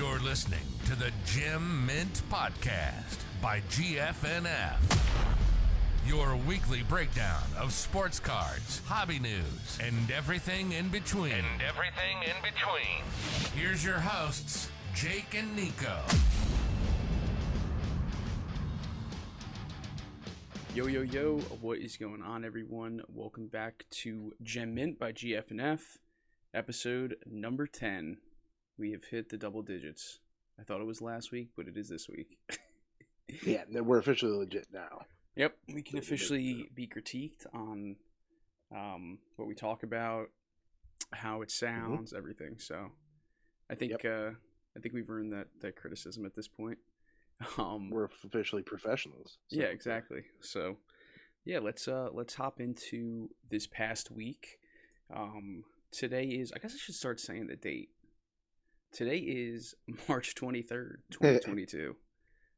You're listening to the Gem Mint Podcast by GFNF. Your weekly breakdown of sports cards, hobby news, and everything in between. Here's your hosts, Jake and Nico. Yo, yo, yo, what is going on, everyone? Welcome back to Gem Mint by GFNF, episode number 10. We have hit the double digits. I thought it was last week, but it is this week. Yeah, we're officially legit now. Yep, we can officially be critiqued on what we talk about, how it sounds, everything. So I think we've earned that criticism at this point. We're officially professionals. So. Yeah, exactly. So yeah, let's hop into this past week. Today is, I guess I should start saying the date. Today is March 23rd, 2022.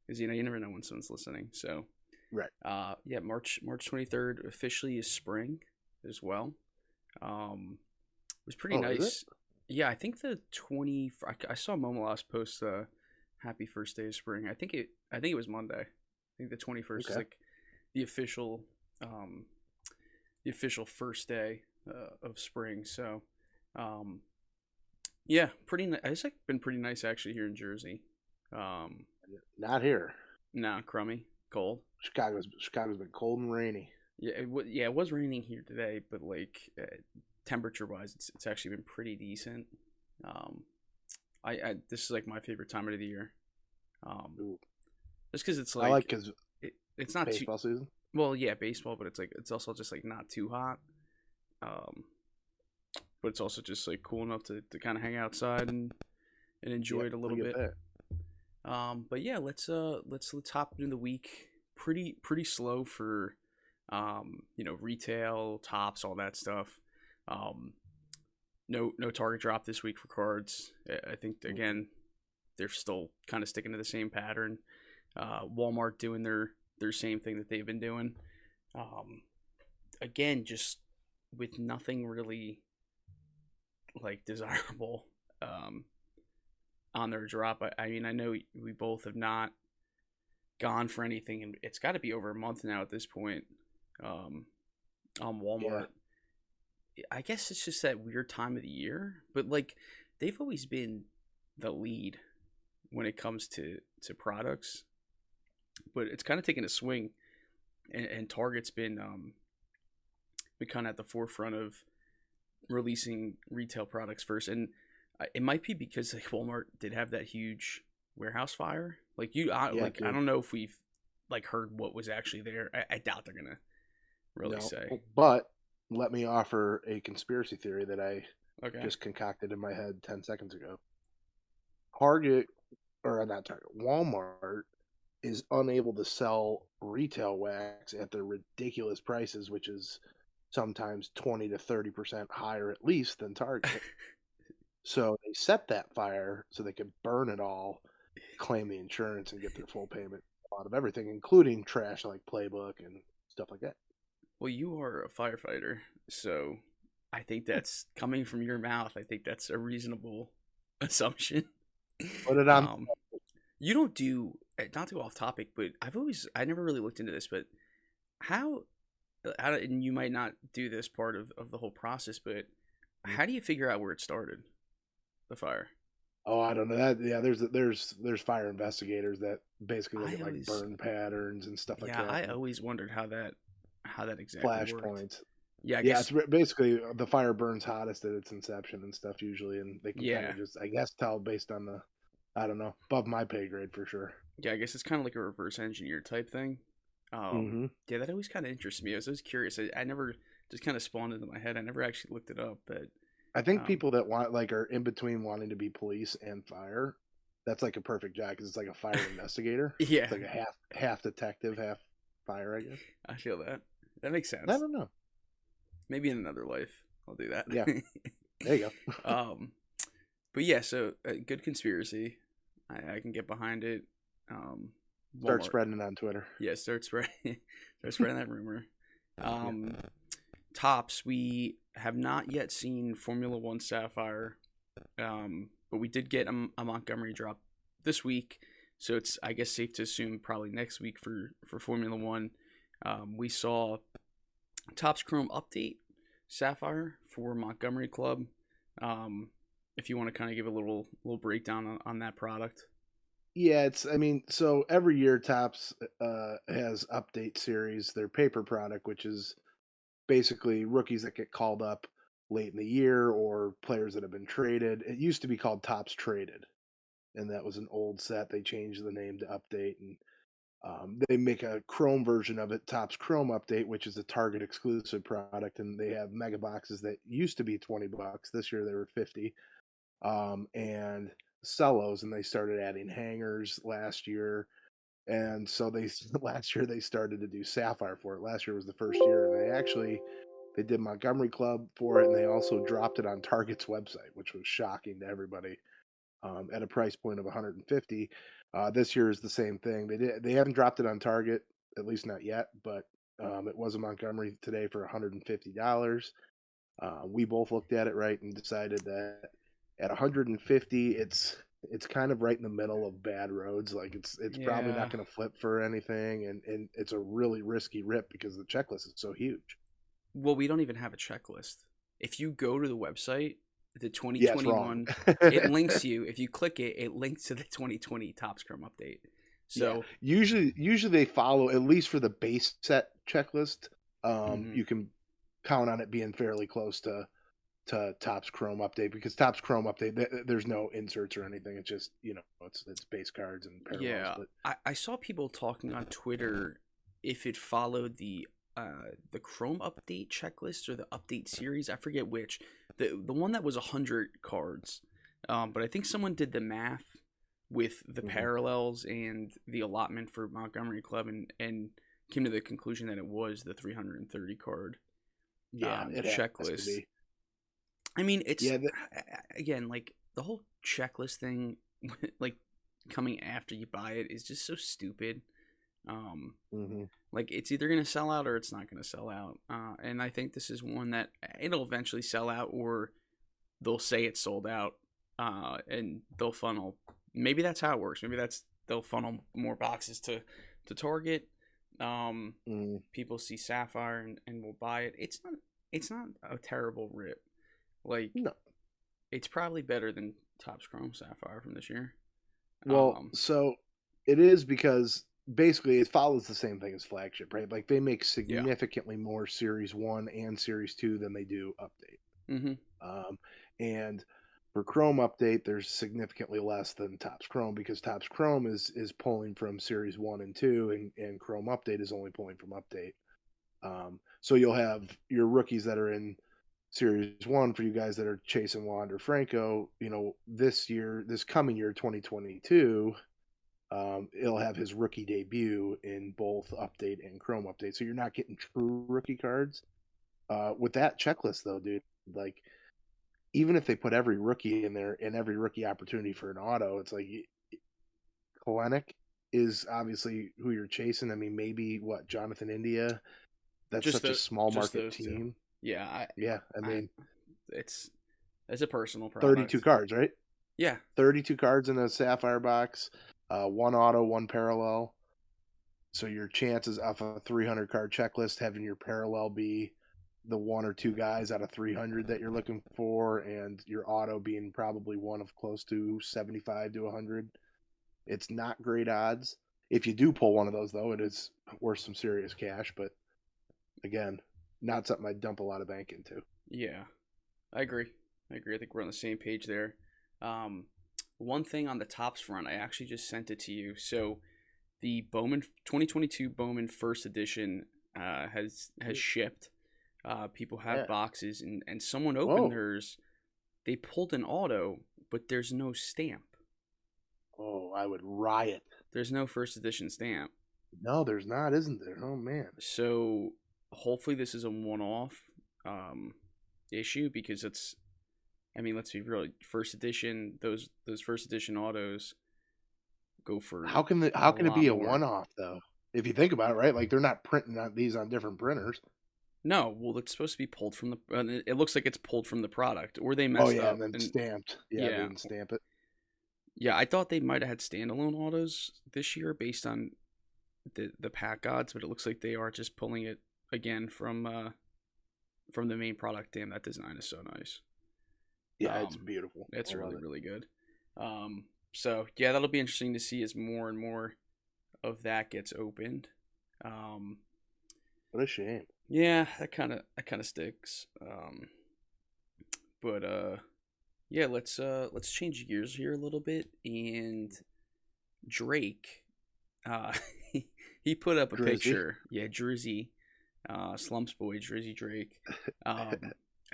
Because you never know when someone's listening. So right. Yeah, March 23rd officially is spring as well. It was pretty nice. Yeah, I think the 20. I saw Momolas post happy first day of spring. I think it was Monday. I think the 21st is like the official first day of spring. So yeah, pretty nice. It's like been pretty nice actually here in Jersey. Not here. Nah, crummy, cold. Chicago's been cold and rainy. Yeah, it was raining here today, but like temperature wise, it's actually been pretty decent. This is like my favorite time of the year. Just because it's like, I like because it's not baseball season. Well, yeah, baseball, but it's also just like not too hot. But it's also just like cool enough to kind of hang outside and enjoy it a little bit. But yeah, let's hop into the week. Pretty slow for retail, tops, all that stuff. No target drop this week for cards. I think again they're still kind of sticking to the same pattern. Walmart doing their same thing that they've been doing. Again, just with nothing really like desirable on their drop. I mean, I know we both have not gone for anything, and it's got to be over a month now at this point on Walmart. Yeah. I guess it's just that weird time of the year, but like they've always been the lead when it comes to products, but it's kind of taken a swing, and Target's been kind of at the forefront of releasing retail products first. And it might be because like Walmart did have that huge warehouse fire. Like I don't know if we've like heard what was actually there. I doubt they're gonna really say. But let me offer a conspiracy theory that I just concocted in my head 10 seconds ago. Walmart is unable to sell retail wax at their ridiculous prices, which is sometimes 20 to 30% higher at least than Target. So they set that fire so they could burn it all, claim the insurance, and get their full payment out of everything, including trash like Playbook and stuff like that. Well, you are a firefighter, so I think that's coming from your mouth. I think that's a reasonable assumption. Put it on. You don't do, not to go off topic, but I never really looked into this, but how, and you might not do this part of the whole process, but how do you figure out where it started, the fire? Oh, I don't know that. Yeah, there's fire investigators that basically look at like burn patterns and stuff like that. Yeah, I always wondered how that exactly flashpoints. Worked. Yeah, I guess. It's basically the fire burns hottest at its inception and stuff usually, and they can kind of just, I guess, tell based on the, I don't know, above my pay grade for sure. Yeah, I guess it's kind of like a reverse engineer type thing. Yeah, that always kind of interests me. I was always curious. I never just kind of spawned into my head. I never actually looked it up, but I think people that are in between wanting to be police and fire, that's like a perfect job because it's like a fire investigator. Yeah, it's like a half detective, half fire. I guess. I feel that. That makes sense. I don't know. Maybe in another life, I'll do that. Yeah. There you go. But yeah, so good conspiracy. I can get behind it. Start spreading it on Twitter. Yeah, start spreading that rumor. Tops, we have not yet seen Formula One Sapphire, but but we did get a Montgomery drop this week, so it's, I guess, safe to assume probably next week for Formula One. We saw Topps Chrome update Sapphire for Montgomery Club. If you want to kind of give a little breakdown on that product. Yeah, so every year Topps has update series, their paper product, which is basically rookies that get called up late in the year or players that have been traded. It used to be called Topps Traded, and that was an old set. They changed the name to Update, and they make a Chrome version of it, Topps Chrome Update, which is a Target exclusive product, and they have mega boxes that used to be $20. This year they were $50, and cellos, and they started adding hangers last year. And so last year they started to do Sapphire for it. Last year was the first year, and they did Montgomery Club for it, and they also dropped it on Target's website, which was shocking to everybody, at a price point of $150. This year is the same thing. They haven't dropped it on Target, at least not yet, but it was a Montgomery today for $150. We both looked at it, right, and decided that at $150, it's kind of right in the middle of bad roads. Like it's probably not going to flip for anything, and it's a really risky rip because the checklist is so huge. Well, we don't even have a checklist. If you go to the website, the 2021, it links you. If you click it, it links to the 2020 Topps Chrome update. So usually they follow, at least for the base set checklist. You can count on it being fairly close to Topps Chrome update, because Topps Chrome update, there's no inserts or anything. It's just, it's base cards and parallels. Yeah, but I saw people talking on Twitter if it followed the Chrome update checklist or the update series. I forget which. The one that was 100 cards. But I think someone did the math with the parallels and the allotment for Montgomery Club and came to the conclusion that it was the 330 card checklist. I mean, it's again, like the whole checklist thing, like coming after you buy it is just so stupid. Like it's either going to sell out or it's not going to sell out. And I think this is one that it'll eventually sell out, or they'll say it's sold out, and they'll funnel. Maybe that's how it works. Maybe they'll funnel more boxes to Target. People see Sapphire and will buy it. It's not a terrible rip. Like, no, it's probably better than Topps Chrome Sapphire from this year. Well, so it is, because basically it follows the same thing as Flagship, right? Like they make significantly more Series 1 and Series 2 than they do Update. And for Chrome Update, there's significantly less than Topps Chrome, because Topps Chrome is pulling from Series 1 and 2, and Chrome Update is only pulling from Update. So you'll have your rookies that are in Series 1, for you guys that are chasing Wander Franco, this coming year, 2022, it'll have his rookie debut in both Update and Chrome Update. So you're not getting true rookie cards. With that checklist, though, dude, like, even if they put every rookie in there and every rookie opportunity for an auto, it's like Kalenic is obviously who you're chasing. I mean, maybe Jonathan India. That's such a small market team. Yeah, I mean, it's a personal product. 32 cards, right? Yeah, 32 cards in a Sapphire box, one auto, one parallel. So your chances off a 300 card checklist, having your parallel be the one or two guys out of 300 that you're looking for, and your auto being probably one of close to 75 to 100. It's not great odds. If you do pull one of those, though, it is worth some serious cash. But again, not something I'd dump a lot of bank into. Yeah, I agree. I think we're on the same page there. One thing on the Topps front, I actually just sent it to you. So the Bowman 2022 Bowman First Edition has shipped. People have boxes, and someone opened theirs. They pulled an auto, but there's no stamp. Oh, I would riot. There's no First Edition stamp. No, there's not, isn't there? Oh, man. So hopefully this is a one-off issue, because it's, I mean, let's be real. First edition, those first edition autos go for how can it be a one-off though? If you think about it, right? Like they're not printing these on different printers. No, well, it's supposed to be pulled from the. It looks like it's pulled from the product, or they Oh messed yeah, up and then stamped. Yeah, they didn't stamp it. Yeah, I thought they might have had standalone autos this year based on the pack odds, but it looks like they are just pulling it again from the main product. Damn, that design is so nice. Yeah, it's beautiful. It's really, really good. So yeah, that'll be interesting to see as more and more of that gets opened. What a shame. Yeah, that kind of sticks. But yeah, let's change gears here a little bit. And Drake, he put up a picture. Yeah, Drizzy, Slump's boy, Drizzy Drake. I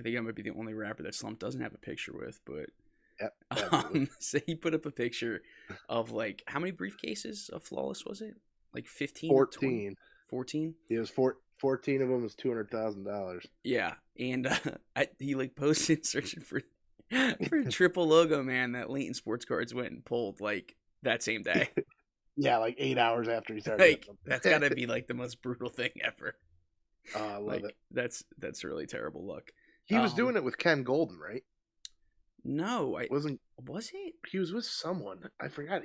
think I might be the only rapper that Slump doesn't have a picture with, but yep, so he put up a picture of like how many briefcases of Flawless was it? Like 15? 14. 14? It was 14 of them was $200,000. Yeah, and he like posted searching for a triple logo, man, that Leighton Sports Cards went and pulled like that same day. Yeah, like 8 hours after he started. Like that's gotta be like the most brutal thing ever. I love it. That's really terrible luck. He was doing it with Ken Goldin, right? No, Was it? He was with someone. I forgot.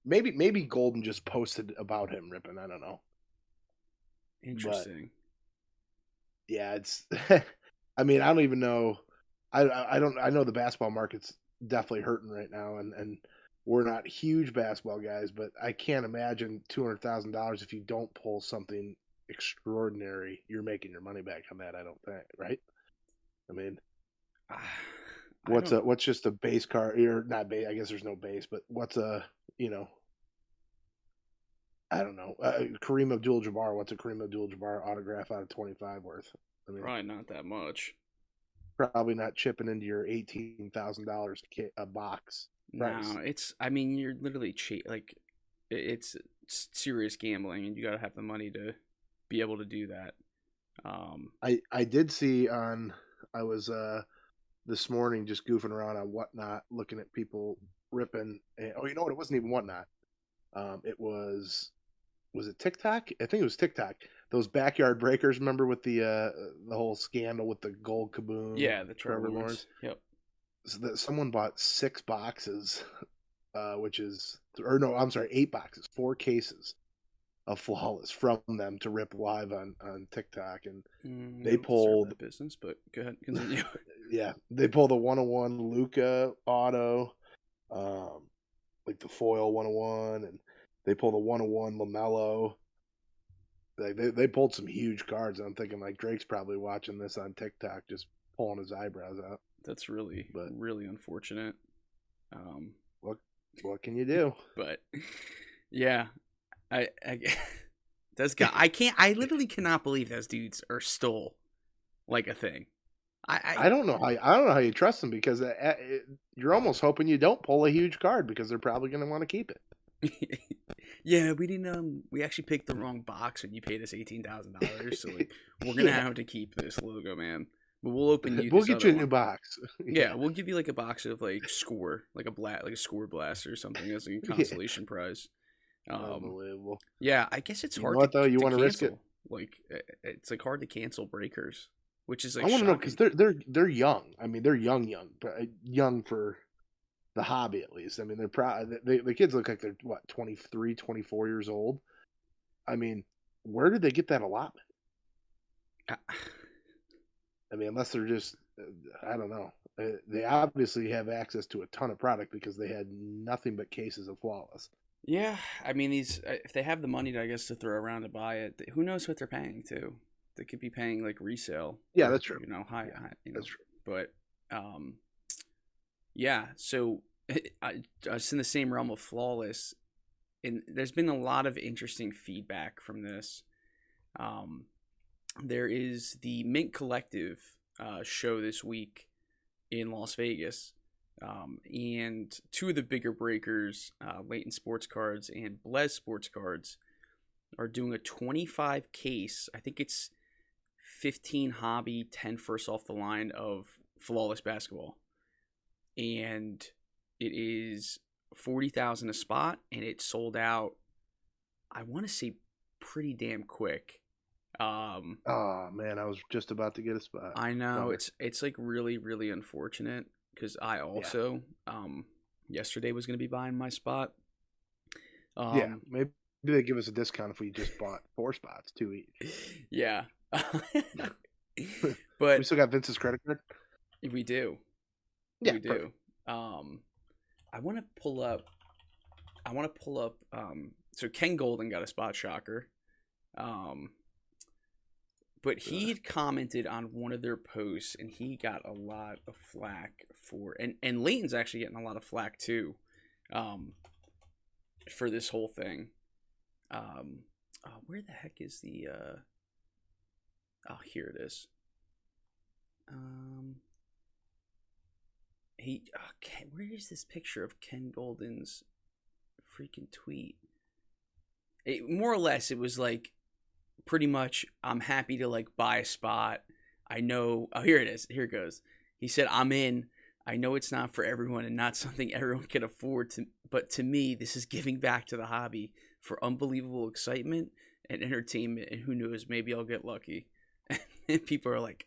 Maybe Goldin just posted about him ripping. I don't know. Interesting. But, yeah, it's. I mean, I don't even know. I don't. I know the basketball market's definitely hurting right now, and we're not huge basketball guys, but I can't imagine $200,000 if you don't pull something extraordinary. You're making your money back on that. I don't think, right? I mean, what's just a base card? Or not base? I guess there's no base, but what's a I don't know. Kareem Abdul-Jabbar. What's a Kareem Abdul-Jabbar autograph out of 25 worth? I mean, probably not that much. Probably not chipping into your $18,000 a box. No, it's. I mean, you're literally like, it's serious gambling, and you got to have the money to be able to do that. I did see on. I was this morning just goofing around on Whatnot, looking at people ripping. Oh, you know what? It wasn't even Whatnot. It was it TikTok? I think it was TikTok. Those backyard breakers. Remember with the whole scandal with the gold Kaboom? Yeah, the Trevor Lawrence. Yep. So that someone bought 6 boxes, I'm sorry, 8 boxes, 4 cases of Flawless from them to rip live on TikTok, and they pulled business. But go ahead, continue. Yeah, they pulled a 101 Luka auto, like the foil 101, and they pulled a 101 LaMelo. They pulled some huge cards. I'm thinking like Drake's probably watching this on TikTok, just pulling his eyebrows out. That's really unfortunate. What can you do? But yeah, I literally cannot believe those dudes are still like a thing. I don't know how you trust them, because you're almost hoping you don't pull a huge card because they're probably going to want to keep it. Yeah, we didn't. We actually picked the wrong box when you paid us $18,000. So like, we're gonna have to keep this logo, man. But we'll open you. We'll get you a new box. Yeah, we'll give you like a box of like score, like a score blaster or something as a consolation prize. Unbelievable. Yeah, I guess it's hard. You want to risk it? Like it's like hard to cancel breakers, which is like I want to know because they're young. I mean, they're young, but young for the hobby at least. I mean, the kids look like they're 23, 24 years old. I mean, where did they get that allotment? I mean, unless they're just, I don't know. They obviously have access to a ton of product because they had nothing but cases of Flawless. Yeah, I mean, if they have the money, I guess, to throw around to buy it, who knows what they're paying too? They could be paying like resale. Yeah, that's true. High. That's true. But, yeah. So, it's in the same realm of Flawless, and there's been a lot of interesting feedback from this. There is the Mint Collective show this week in Las Vegas, and 2 of the bigger breakers, Leighton Sports Cards and Blaze Sports Cards, are doing a 25 case. I think it's 15 hobby, 10 first off the line of Flawless basketball, and it is $40,000 a spot, and it sold out. I want to say pretty damn quick. Oh man, I was just about to get a spot. I know Bummer. it's like really really unfortunate because I also yesterday was gonna be buying my spot. Yeah, maybe they give us a discount if we just bought 4 spots, 2 each. Yeah. We But still got Vince's credit card. we do. Yeah, We do. I want to pull up. So Ken Goldin got a spot shocker. But he had commented on one of their posts, and he got a lot of flack for, and Leighton's actually getting a lot of flack too, for this whole thing. Where the heck is the? Here it is. Where is this picture of Ken Goldin's freaking tweet? More or less, it was like pretty much, I'm happy to like buy a spot. I know. Oh, here it is. Here it goes. He said, "I'm in. I know it's not for everyone and not something everyone can afford but to me, this is giving back to the hobby for unbelievable excitement and entertainment. And who knows, maybe I'll get lucky." And people are like,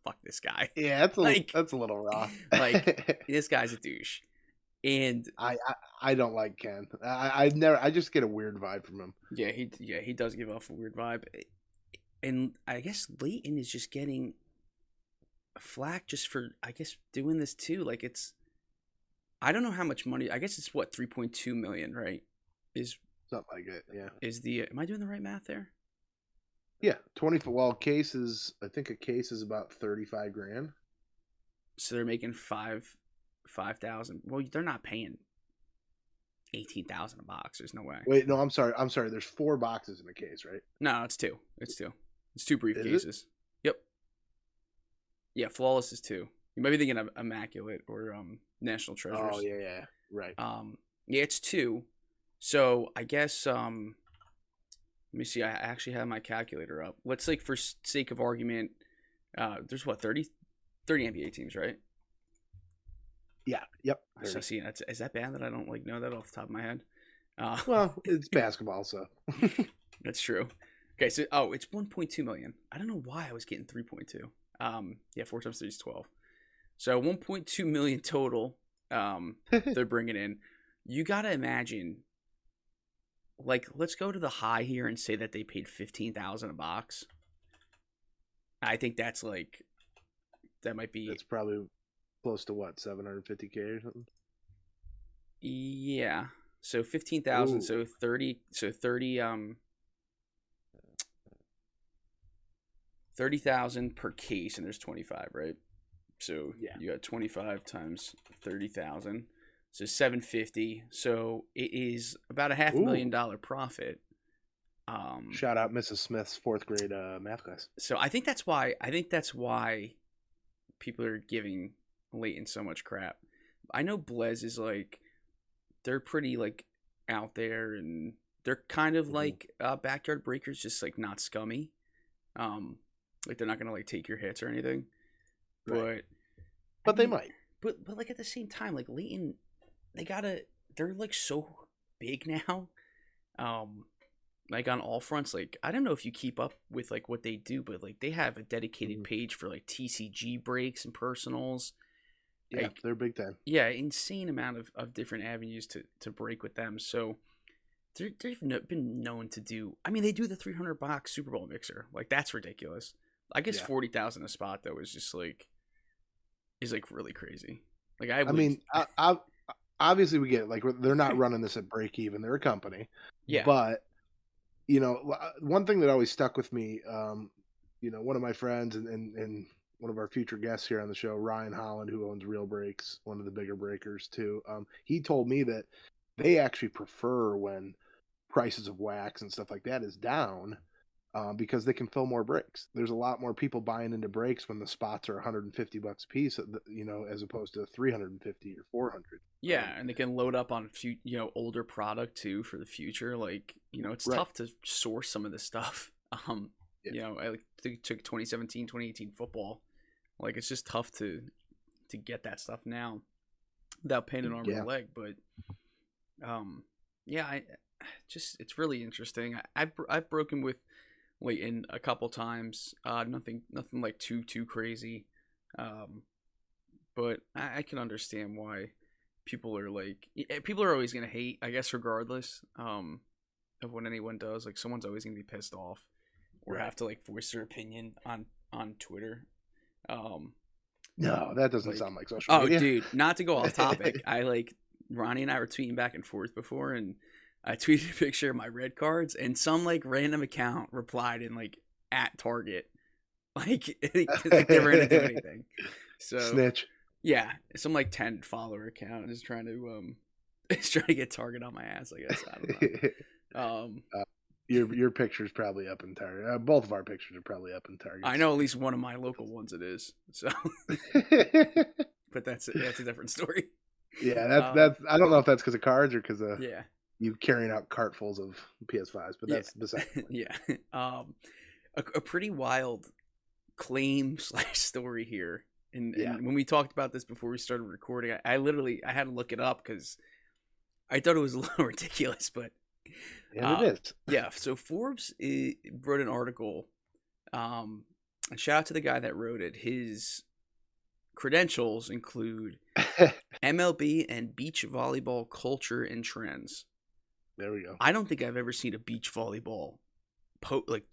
"Fuck this guy." Yeah, that's a little raw. Like, this guy's a douche. And I don't like Ken. I just get a weird vibe from him. Yeah, he does give off a weird vibe. And I guess Leighton is just getting flack just for, I guess, doing this too. Like, I don't know how much money. I guess it's what, 3.2 million, right? Is something like it. Yeah. Is the am I doing the right math there? Yeah, 20. Well, I think a case is about 35 grand. So they're making 5,000. Well, they're not paying 18,000 a box. There's no way. Wait, no, I'm sorry. There's 4 boxes in a case, right? No, it's 2. It's 2 briefcases. Yep. Yeah, Flawless is 2. You might be thinking of Immaculate or National Treasures. Oh yeah, right. Yeah, it's 2. So I guess let me see. I actually have my calculator up. Let's, like, for sake of argument, there's what, 30 NBA teams, right? Yeah. Yep. So see, is that bad that I don't like know that off the top of my head? Well, it's basketball, so that's true. Okay, so it's 1.2 million. I don't know why I was getting 3.2. Yeah, 4 times 3 is 12. So 1.2 million total. They're bringing in. You gotta imagine. Like, let's go to the high here and say that they paid 15,000 a box. I think that's like, that might be. That's probably close to what, 750K or something. Yeah. So 15,000. So 30. So 30,000 per case, and there's 25, right? So yeah, you got 25 times 30,000. So 750. So it is about a $500,000 profit. Shout out Mrs. Smith's 4th grade math class. So I think that's why people are giving Leighton so much crap. I know Blez is like, they're pretty like out there, and they're kind of like backyard breakers, just like not scummy. Like, they're not gonna like take your hits or anything. Right. But they might. But like, at the same time, like, Leighton, they're like so big now. Like, on all fronts. Like, I don't know if you keep up with like what they do, but like, they have a dedicated page for like TCG breaks and personals. Yeah, like, they're big time. Yeah, insane amount of different avenues to break with them. So they've been known to do. I mean, they do the 300 box Super Bowl mixer. Like, that's ridiculous. I guess 40,000 a spot though is just like, is like really crazy. Like, I mean, obviously we get it. Like, they're not running this at break even. They're a company. Yeah. But one thing that always stuck with me, one of my friends and one of our future guests here on the show, Ryan Holland, who owns Real Breaks, one of the bigger breakers too. He told me that they actually prefer when prices of wax and stuff like that is down, because they can fill more breaks. There's a lot more people buying into breaks when the spots are $150 a piece, as opposed to 350 or 400. Yeah, and they can load up on older product too for the future. Like, it's tough to source some of this stuff. I think it took 2017, 2018 football. Like, it's just tough to get that stuff now without paying an arm and a leg. But it's really interesting. I've broken with late in a couple times. Nothing like too crazy. But I can understand why people are always gonna hate, I guess, regardless of what anyone does. Like, someone's always gonna be pissed off or have to like voice their opinion on Twitter. No, that doesn't sound like social media. Oh, dude, not to go off topic. Ronnie and I were tweeting back and forth before, and I tweeted a picture of my red cards, and some like random account replied in like at Target, like they weren't gonna do anything. So snitch. Yeah, some like 10 follower account is trying to get Target on my ass, I guess. I don't know. Your picture's probably up in Target. Both of our pictures are probably up in Target. I know at least one of my local ones it is. So, but that's a different story. Yeah, that's. I don't know if that's because of cards or because of you carrying out cartfuls of PS5s, but that's beside the point. Yeah. A pretty wild claim / story here. And when we talked about this before we started recording, I had to look it up because I thought it was a little ridiculous, but it is. Yeah. So Forbes wrote an article. And shout out to the guy that wrote it. His credentials include MLB and beach volleyball culture and trends. There we go. I don't think I've ever seen a beach volleyball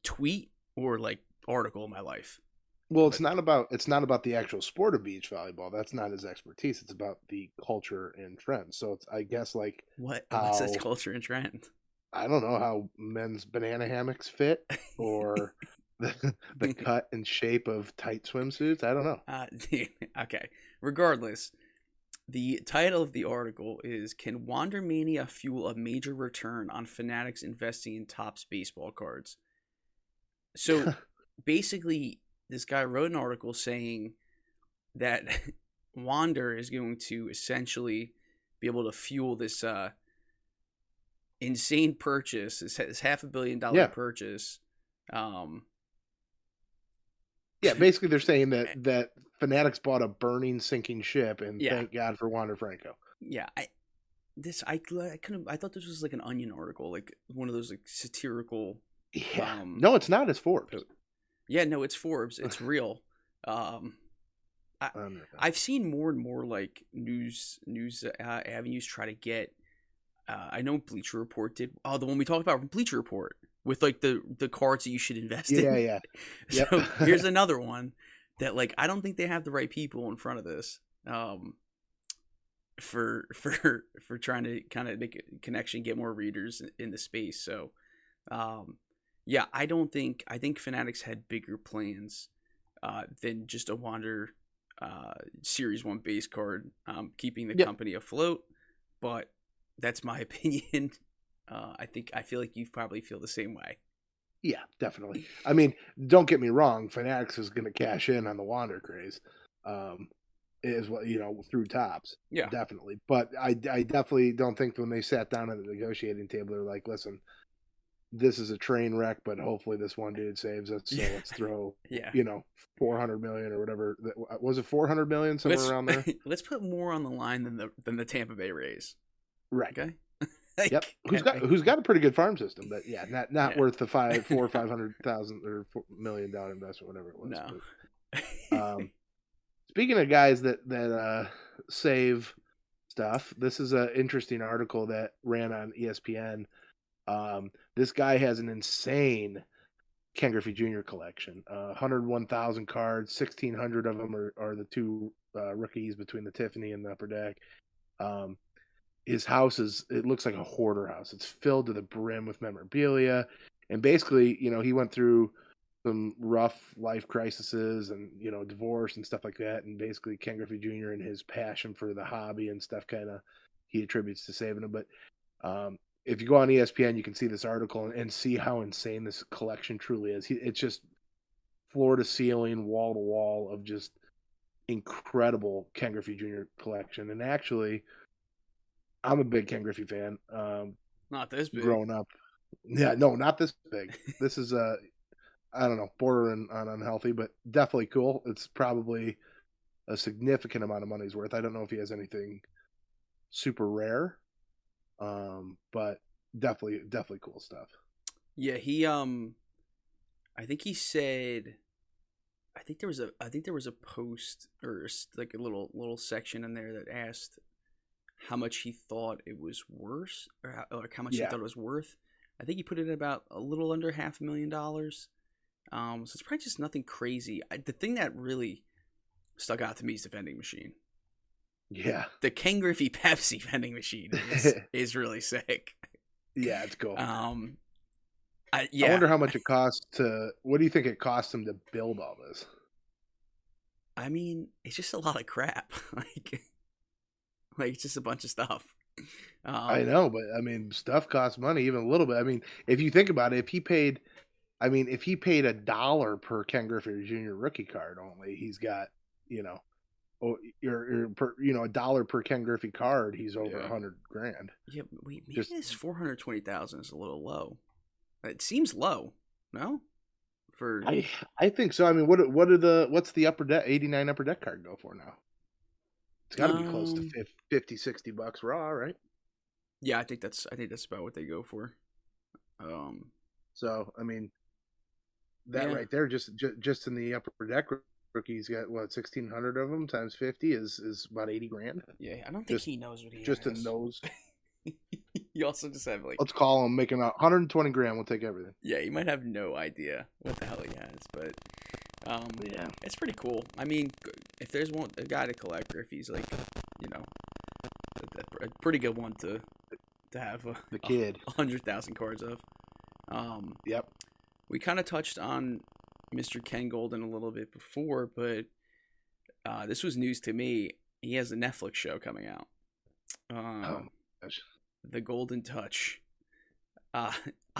tweet or like article in my life. Well, it's not about the actual sport of beach volleyball. That's not his expertise. It's about the culture and trends. So it's, I guess, like what's this culture and trend? I don't know how men's banana hammocks fit or the cut and shape of tight swimsuits. I don't know. Okay. Regardless, the title of the article is "Can Wander Mania Fuel a Major Return on Fanatics Investing in Topps Baseball Cards?" So basically, this guy wrote an article saying that Wander is going to essentially be able to fuel this insane purchase, this $500 million purchase. Basically they're saying that Fanatics bought a burning, sinking ship, and thank God for Wander Franco. Yeah, I thought this was like an Onion article, like one of those like satirical. Yeah, no, it's not. It's Forbes. Yeah, no, it's Forbes. It's real. I've seen more and more like news avenues try to get. I know Bleacher Report did. Oh, the one we talked about from Bleacher Report with like the cards that you should invest in. Yeah. Yep. So here's another one that like I don't think they have the right people in front of this. For trying to kind of make a connection, get more readers in the space. So, I think Fanatics had bigger plans than just a Wander Series 1 base card, keeping the company afloat. But that's my opinion. I feel like you probably feel the same way. Yeah, definitely. I mean, don't get me wrong. Fanatics is going to cash in on the Wander craze. Is what, through Topps. Yeah, definitely. But I definitely don't think when they sat down at the negotiating table, they're like, listen, this is a train wreck, but hopefully this one dude saves us. So let's throw, 400 million or whatever. Was it 400 million, somewhere around there? Let's put more on the line than the Tampa Bay Rays. Right. Okay. Yep. Who's got a pretty good farm system, but not worth the $500,000 or $4 million investment, whatever it was. No. But, speaking of guys that save stuff, this is an interesting article that ran on ESPN. This guy has an insane Ken Griffey Jr. collection. 101,000 cards, 1,600 of them are the two rookies between the Tiffany and the Upper Deck. His house it looks like a hoarder house. It's filled to the brim with memorabilia. And basically, he went through some rough life crises and, divorce and stuff like that. And basically Ken Griffey Jr. and his passion for the hobby and stuff he attributes to saving him. But if you go on ESPN, you can see this article and see how insane this collection truly is. It's just floor to ceiling, wall to wall of just incredible Ken Griffey Jr. collection. And actually, I'm a big Ken Griffey fan. Not this big. Growing up. Yeah, no, not this big. This is I don't know, bordering on unhealthy, but definitely cool. It's probably a significant amount of money's worth. I don't know if he has anything super rare, but definitely cool stuff. Yeah, he I think he said. I think there was a post or like a little section in there that asked how much he thought it was worth, or how much he thought it was worth. I think he put it at about a little under $500,000. So it's probably just nothing crazy. The thing that really stuck out to me is the vending machine. Yeah. The Ken Griffey Pepsi vending machine is really sick. Yeah, it's cool. I wonder how much it costs to. What do you think it costs him to build all this? I mean, it's just a lot of crap. like it's just a bunch of stuff. I know, but I mean, stuff costs money, even a little bit. I mean, if you think about it, if he paid $1 per Ken Griffey Jr. rookie card only, he's got, $1 per Ken Griffey card, he's over $100,000. Yeah, wait, maybe this 420,000 is a little low. It seems low, no? I think so. I mean, what's the upper deck 89 upper deck card go for now? It's got to be close to $50-$60 raw, right? Yeah, I think that's about what they go for. So I mean, that right there, just in the upper deck rookies, got 1,600 of them times 50 is about $80,000. Yeah, I don't think he knows what he just has. in those. You also just have let's call him making out $120,000. We'll take everything. Yeah, he might have no idea what the hell he has, but yeah, it's pretty cool. I mean, if there's a guy to collect Griffey's, like, a pretty good one to have the kid 100,000 cards of. Yep. We kind of touched on Mr. Ken Goldin a little bit before, but this was news to me. He has a Netflix show coming out. Gosh. The Golden Touch. I'm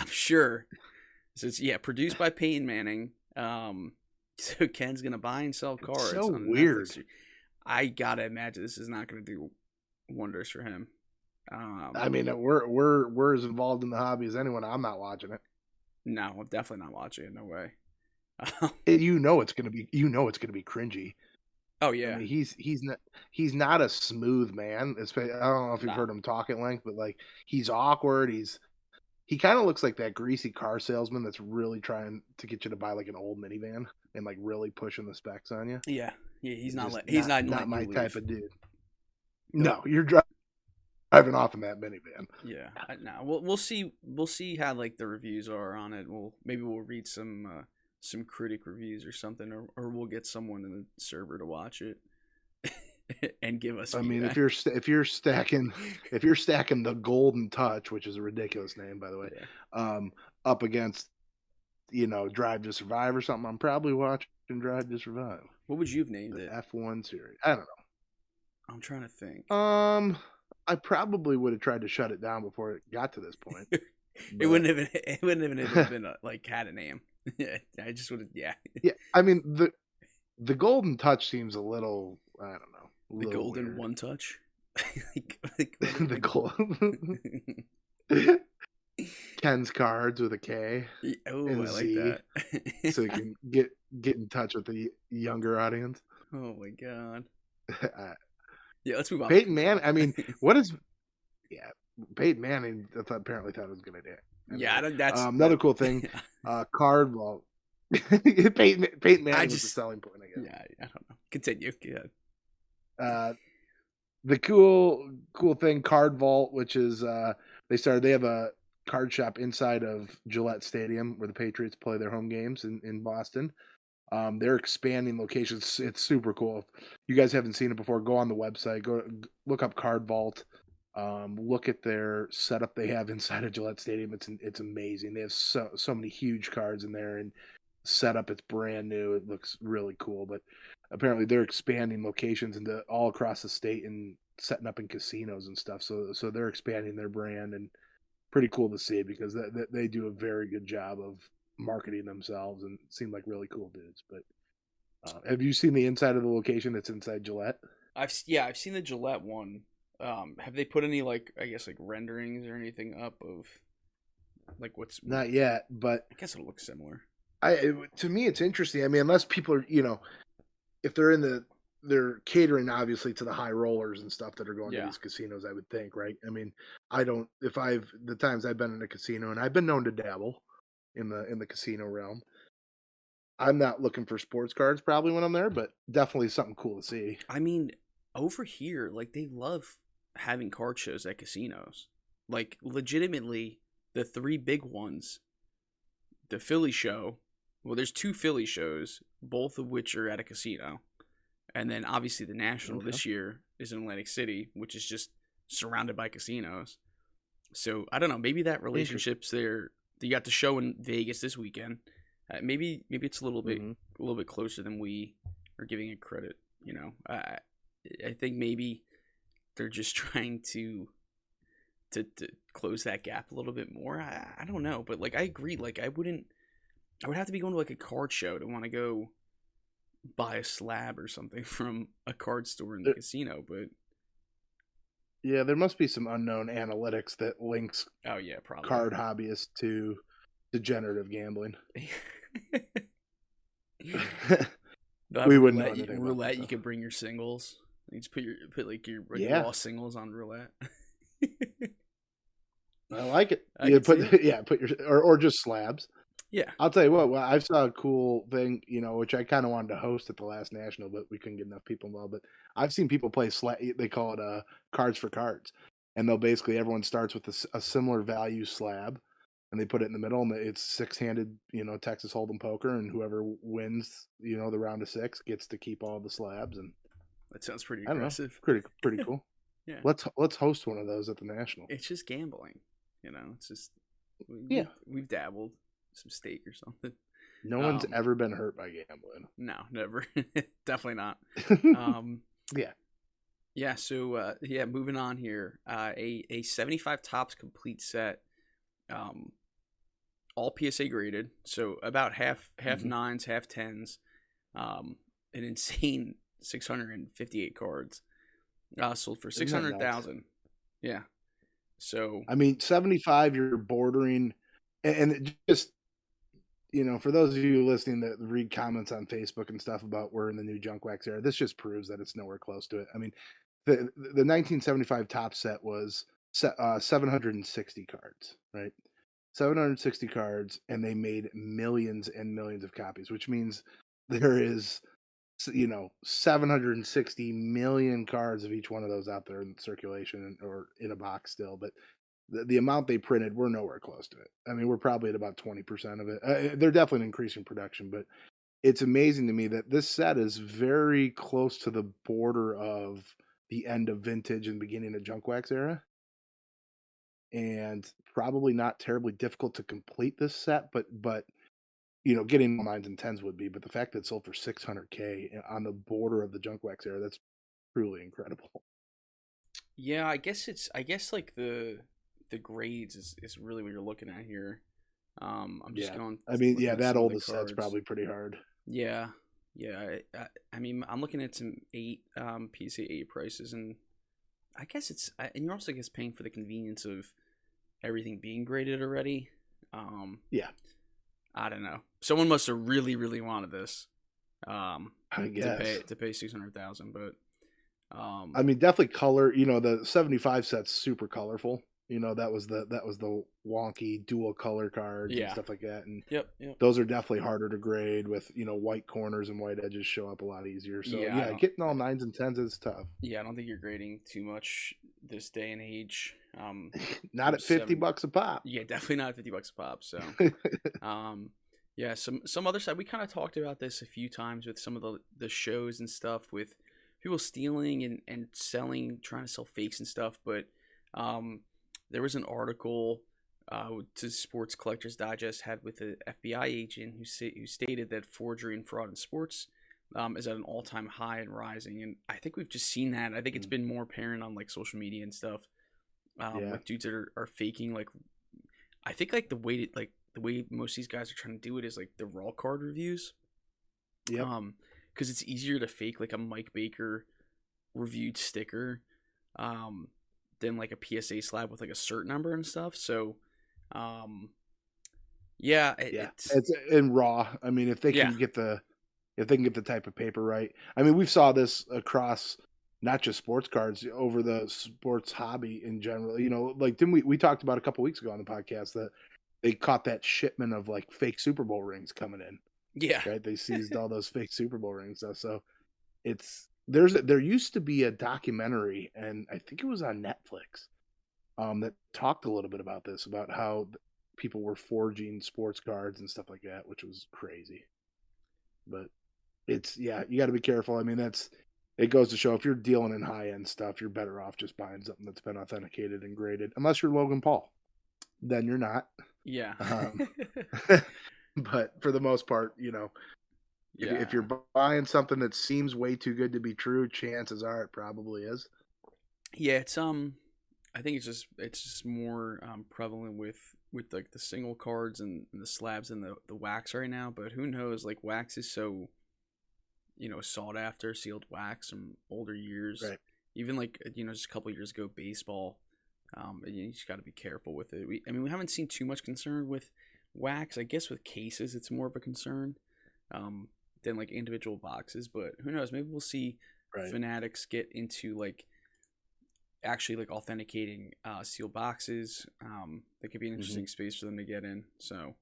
sure. So it's produced by Peyton Manning. So Ken's gonna buy and sell cards. It's so weird. Netflix. I gotta imagine this is not gonna do wonders for him. I mean, we're as involved in the hobby as anyone. I'm not watching it. No, I'm definitely not watching it. No way. It's gonna be cringy. Oh yeah. I mean, he's not a smooth man. I don't know if you've heard him talk at length, but like, he's awkward. He kind of looks like that greasy car salesman that's really trying to get you to buy like an old minivan and like really pushing the specs on you. Yeah. He's not my type of dude. No, you're driving off in that minivan. Yeah. No, we'll see how like the reviews are on it. Maybe we'll read some critic reviews or something, or we'll get someone in the server to watch it and give us feedback. I mean, if you're stacking the Golden Touch, which is a ridiculous name, by the way, up against Drive to Survive or something, I'm probably watching Drive to Survive. What would you have named it? F1 series. I don't know. I'm trying to think. I probably would have tried to shut it down before it got to this point. It wouldn't have been like had a name. Yeah, I just would have. Yeah. Yeah, I mean, the Golden Touch seems a little, I don't know. The Golden weird. One Touch. The Golden. Ken's cards with a K. Oh, I like Z, that. So you can get in touch with the younger audience. Oh my god. Yeah, let's move on. Peyton Manning. I mean, what is? Yeah, Peyton Manning. Apparently thought it was a good idea. That's another cool thing. Card vault. Peyton Manning was the selling point, I guess. Yeah, I don't know. Continue. Yeah. The cool thing, Card Vault, which is they have a card shop inside of Gillette Stadium where the Patriots play their home games in Boston. They're expanding locations. It's super cool. If you guys haven't seen it before, go on the website, go look up Card Vault. Look at their setup they have inside of Gillette Stadium. It's amazing. They have so many huge cards in there, and setup, it's brand new. It looks really cool. But apparently they're expanding locations into all across the state and setting up in casinos and stuff. So they're expanding their brand, and pretty cool to see because they do a very good job of marketing themselves and seem like really cool dudes. But have you seen the inside of the location that's inside Gillette? I've seen the Gillette one. Have they put any renderings or anything up of like what's not yet, but I guess it'll look similar. To me it's interesting. I mean, unless people are, if they're catering obviously to the high rollers and stuff that are going to these casinos, I would think, right? I mean, the times I've been in a casino, and I've been known to dabble in the casino realm. I'm not looking for sports cards probably when I'm there, but definitely something cool to see. I mean, over here, like, they love having card shows at casinos. Like, legitimately, the three big ones, the Philly show, well, there's two Philly shows, both of which are at a casino. And then, obviously, the National this year is in Atlantic City, which is just surrounded by casinos. So, I don't know, maybe that relationship's there. You got the show in Vegas this weekend. Maybe it's a little bit closer than we are giving it credit. You know, I think maybe they're just trying to close that gap a little bit more. I don't know, but like I agree. Like I would have to be going to like a card show to want to go buy a slab or something from a card store in the casino. But yeah, there must be some unknown analytics that links probably card hobbyists to degenerative gambling. We wouldn't know anything roulette. about You could bring your singles. You just put your raw singles on roulette. I like it. Put your or just slabs. Yeah, I'll tell you what. Well, I saw a cool thing, which I kind of wanted to host at the last national, but we couldn't get enough people involved. But I've seen people play They call it cards for cards, and they'll basically everyone starts with a similar value slab, and they put it in the middle, and it's six-handed, Texas Hold'em poker, and whoever wins, the round of six gets to keep all the slabs. And that sounds pretty aggressive. Pretty cool. Yeah, let's host one of those at the national. It's just gambling, It's just we've dabbled. Some steak or something. No one's ever been hurt by gambling. No, never. Definitely not. Yeah. So moving on here. A 75 tops complete set, all PSA graded. So about half nines, half tens. An insane 658 cards. Sold for 600,000. Yeah. So I mean, 75. You're bordering, and it just. For those of you listening that read comments on Facebook and stuff about we're in the new junk wax era, this just proves that it's nowhere close to it. I mean, the 1975 top set was 760 cards, right? 760 cards, and they made millions and millions of copies, which means there is, 760 million cards of each one of those out there in circulation or in a box still, but the amount they printed, we're nowhere close to it. I mean, we're probably at about 20% of it. They're definitely increasing production, but it's amazing to me that this set is very close to the border of the end of vintage and beginning of junk wax era. And probably not terribly difficult to complete this set, but getting nines and tens would be. But the fact that it sold for $600K on the border of the junk wax era, that's truly incredible. Yeah, I guess like the grades is really what you're looking at here. I'm just going. I mean, that oldest set's probably pretty hard. Yeah. I mean, I'm looking at some 8 PSA 8 prices, and I guess and you're also paying for the convenience of everything being graded already. I don't know. Someone must have really, really wanted this. I guess to pay 600,000, but. I mean, definitely color. The 75 set's super colorful. That was the wonky dual color cards and stuff like that. And those are definitely harder to grade with, white corners and white edges show up a lot easier. So getting all nines and tens is tough. Yeah, I don't think you're grading too much this day and age. Not at $50 a pop. Yeah, definitely not at $50 a pop. So, some other side. We kind of talked about this a few times with some of the shows and stuff with people stealing and selling, trying to sell fakes and stuff. But there was an article to Sports Collectors Digest had with an FBI agent who stated that forgery and fraud in sports is at an all-time high and rising. And I think we've just seen that. I think it's been more apparent on like social media and stuff. Like dudes that are faking, like I think like the way most of these guys are trying to do it is like the raw card reviews. Yeah. Because it's easier to fake like a Mike Baker reviewed sticker than like a PSA slab with like a cert number and stuff. So, it's in raw. I mean, if they can get the type of paper right. I mean, we saw this across not just sports cards, over the sports hobby in general. Like didn't we talked about a couple weeks ago on the podcast that they caught that shipment of like fake Super Bowl rings coming in. Yeah. right? They seized all those fake Super Bowl rings stuff. So there used to be a documentary, and I think it was on Netflix, that talked a little bit about this, about how people were forging sports cards and stuff like that, which was crazy. But you got to be careful. I mean, it goes to show, if you're dealing in high end stuff, you're better off just buying something that's been authenticated and graded, unless you're Logan Paul. Then you're not. Yeah. But for the most part, if you're buying something that seems way too good to be true, chances are it probably is. Yeah, it's I think it's just more prevalent with like the single cards and the slabs and the wax right now. But who knows? Like, wax is so, sought after, sealed wax from older years. Right. Even like just a couple years ago, baseball. You just got to be careful with it. We haven't seen too much concern with wax. I guess with cases, it's more of a concern than like individual boxes. But who knows? Maybe we'll see fanatics get into like actually like authenticating sealed boxes. That could be an interesting space for them to get in. So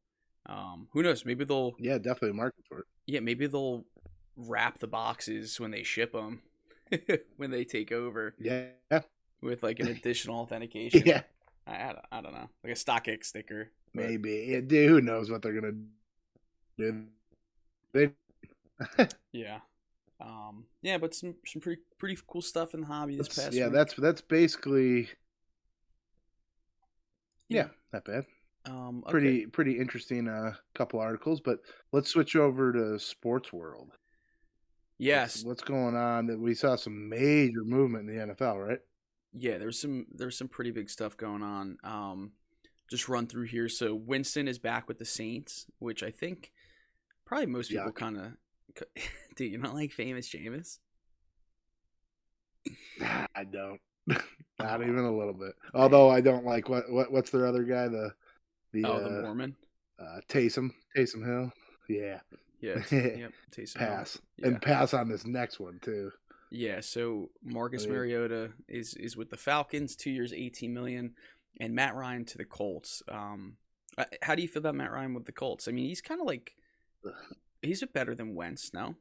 who knows? Maybe they'll definitely a market for it. Yeah, maybe they'll wrap the boxes when they ship them when they take over. Yeah. With like an additional authentication. Yeah. I don't know. Like a StockX sticker. Maybe. Dude, who knows what they're going to do. Yeah. Yeah, but some pretty cool stuff in the hobby this past week. Yeah, that's basically not bad. Okay. Pretty interesting couple articles, but let's switch over to Sports World. Yes. What's going on? We saw some major movement in the NFL, right? Yeah, there's some pretty big stuff going on. Just run through here. So Winston is back with the Saints, which I think probably most people kind of. Do you not like Famous Jameis? I don't. Not even a little bit. Although I don't like what's their other guy, the Mormon, Taysom Hill. Yeah. Yes. Yep. Taysom Pass Hill. Yeah. And pass on this next one too. Yeah. So Marcus Mariota is with the Falcons, 2 years, $18 million, and Matt Ryan to the Colts. How do you feel about Matt Ryan with the Colts? I mean, he's kind of like he's better than Wentz, no?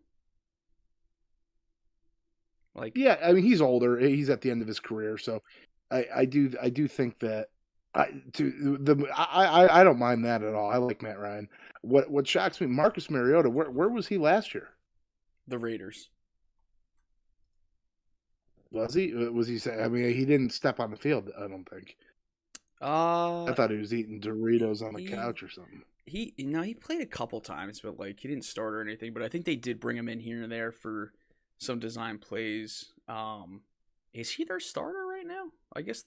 Like, yeah, I mean, he's older. He's at the end of his career, so I do think that I don't mind that at all. I like Matt Ryan. What shocks me, Marcus Mariota. Where was he last year? The Raiders. Was he? Was he? I mean, he didn't step on the field. I don't think. I thought he was eating Doritos on the couch or something. He played a couple times, but like he didn't start or anything. But I think they did bring him in here and there for some design plays. Is he their starter right now? I guess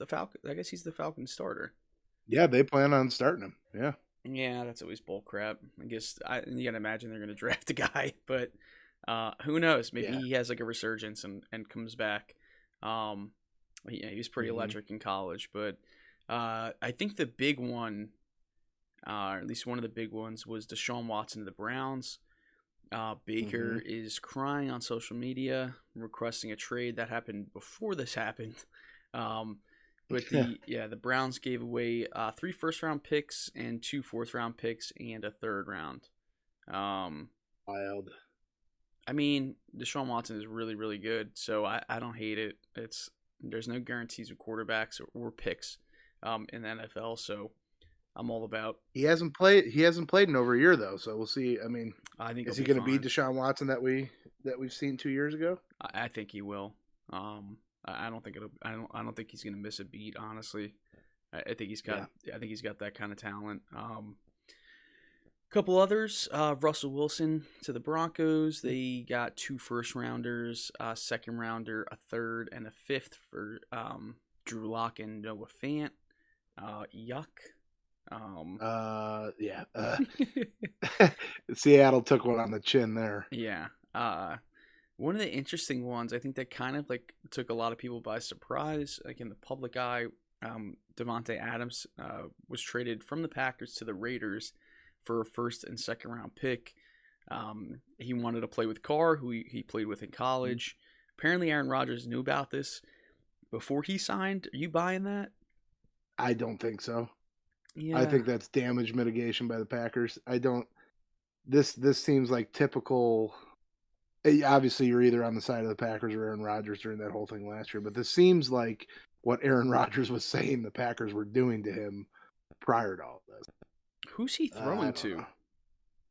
he's the Falcons starter. Yeah, they plan on starting him. Yeah. Yeah, that's always bull crap. I guess you gotta imagine they're gonna draft a guy, but who knows? Maybe he has like a resurgence and comes back. He was pretty electric in college, but I think the big one, or at least one of the big ones, was Desean Watson to the Browns. Baker is crying on social media, requesting a trade. That happened before this happened. But the Browns gave away 3 first-round picks and 2 fourth-round picks and a third round. Wild. I mean, Desean Watson is really, really good, so I don't hate it. There's no guarantees with quarterbacks or picks in the NFL, so I'm all about. He hasn't played in over a year though, so we'll see. I mean, I think is he going to be Desean Watson that we've seen 2 years ago? I think he will. I don't think he's going to miss a beat. Honestly, I think he's got. Yeah. I think he's got that kind of talent. Couple others. Russell Wilson to the Broncos. They got 2 first rounders, a second rounder, a third, and a fifth for Drew Lock and Noah Fant. Yuck. Seattle took one on the chin there. Yeah. One of the interesting ones, I think that kind of like took a lot of people by surprise, like in the public eye, Devontae Adams was traded from the Packers to the Raiders for a first and second round pick. He wanted to play with Carr, who he played with in college. Apparently Aaron Rodgers knew about this before he signed. Are you buying that? I don't think so. Yeah. I think that's damage mitigation by the Packers. this seems like typical. Obviously, you're either on the side of the Packers or Aaron Rodgers during that whole thing last year, but this seems like what Aaron Rodgers was saying the Packers were doing to him prior to all this. Who's he throwing to? Know.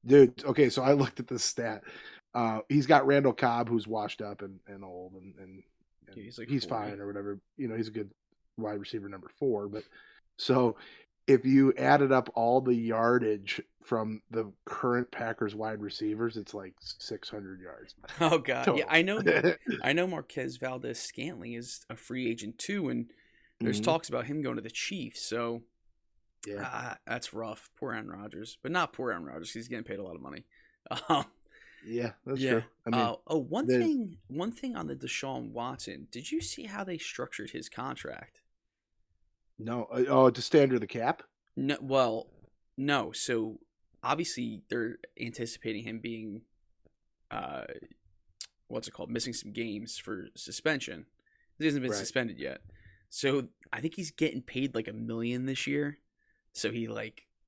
Dude, okay, so I looked at this stat. He's got Randall Cobb, who's washed up and old, and he's fine or whatever. He's a good wide receiver number 4. But so if you added up all the yardage from the current Packers wide receivers, it's like 600 yards. Oh God, total. Yeah, I know. I know Marquez Valdez-Scantling is a free agent too, and there's talks about him going to the Chiefs. So yeah, that's rough. Poor Aaron Rodgers, but not poor Aaron Rodgers. He's getting paid a lot of money. Yeah, that's true. I mean, one thing on the Desean Watson. Did you see how they structured his contract? No. To stay under the cap? No. Well, no. So obviously they're anticipating him being, missing some games for suspension. He hasn't been suspended yet. So I think he's getting paid like $1 million this year. So he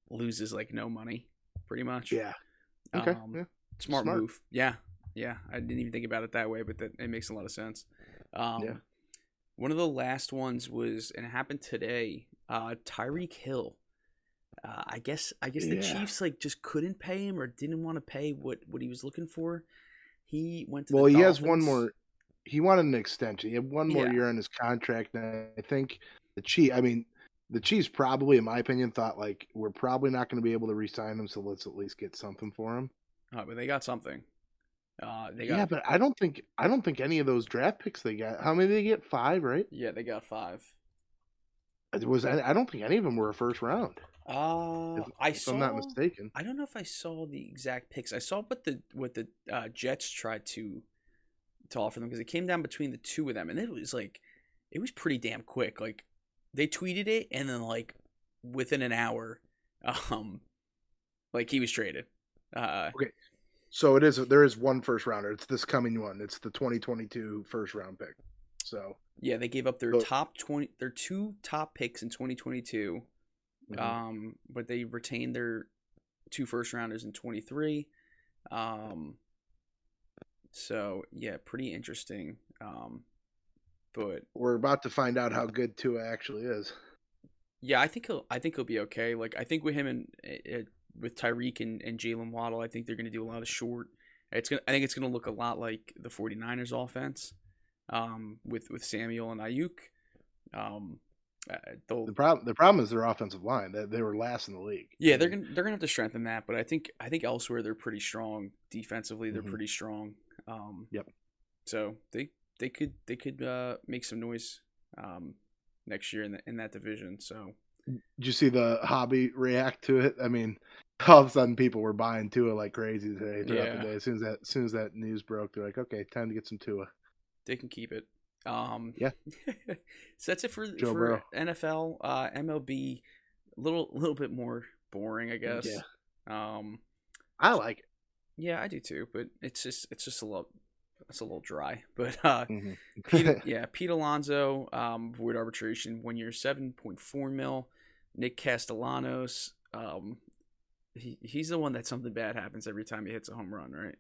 loses no money, pretty much. Yeah. Okay. Smart move. Yeah. I didn't even think about it that way, but it makes a lot of sense. One of the last ones was, and it happened today. Tyreek Hill. I guess the Chiefs just couldn't pay him or didn't want to pay what he was looking for. He went to the Dolphins. Has one more. He wanted an extension. He had one more year on his contract. And I think the Chiefs probably, in my opinion, thought we're probably not going to be able to re-sign him, so let's at least get something for him. Oh, but they got something. But I don't think any of those draft picks they got. How many did they get? 5, right? Yeah, they got 5. I don't think any of them were a first round. If I'm not mistaken. I don't know if I saw the exact picks. I saw what the Jets tried to offer them, because it came down between the two of them, and it was pretty damn quick. They tweeted it, and then within an hour, he was traded. Okay. So there is one first rounder. It's this coming one. It's the 2022 first round pick. So yeah, they gave up their their 2 top picks in 2022. But they retained their 2 first rounders in 23. So yeah, pretty interesting. But we're about to find out how good Tua actually is. Yeah, I think he'll be okay. I think with him and with Tyreek and Jalen Waddle, I think they're going to do a lot of short. I think it's going to look a lot like the 49ers offense, with Samuel and Ayuk. The problem is their offensive line. They were last in the league. Yeah, they're gonna have to strengthen that, but I think elsewhere they're pretty strong defensively. They're pretty strong. Yep. So they could make some noise next year in that division. So did you see the hobby react to it? I mean, all of a sudden people were buying Tua like crazy today throughout the day. As soon as that news broke, they're like, okay, time to get some Tua. They can keep it. Yeah. So that's it for NFL. MLB, a little bit more boring, I guess. Yeah. I like it. Yeah, I do too, but it's just a little dry. But Pete Alonso, void arbitration, 1 year, $7.4 million. Nick Castellanos, he's the one that something bad happens every time he hits a home run, right?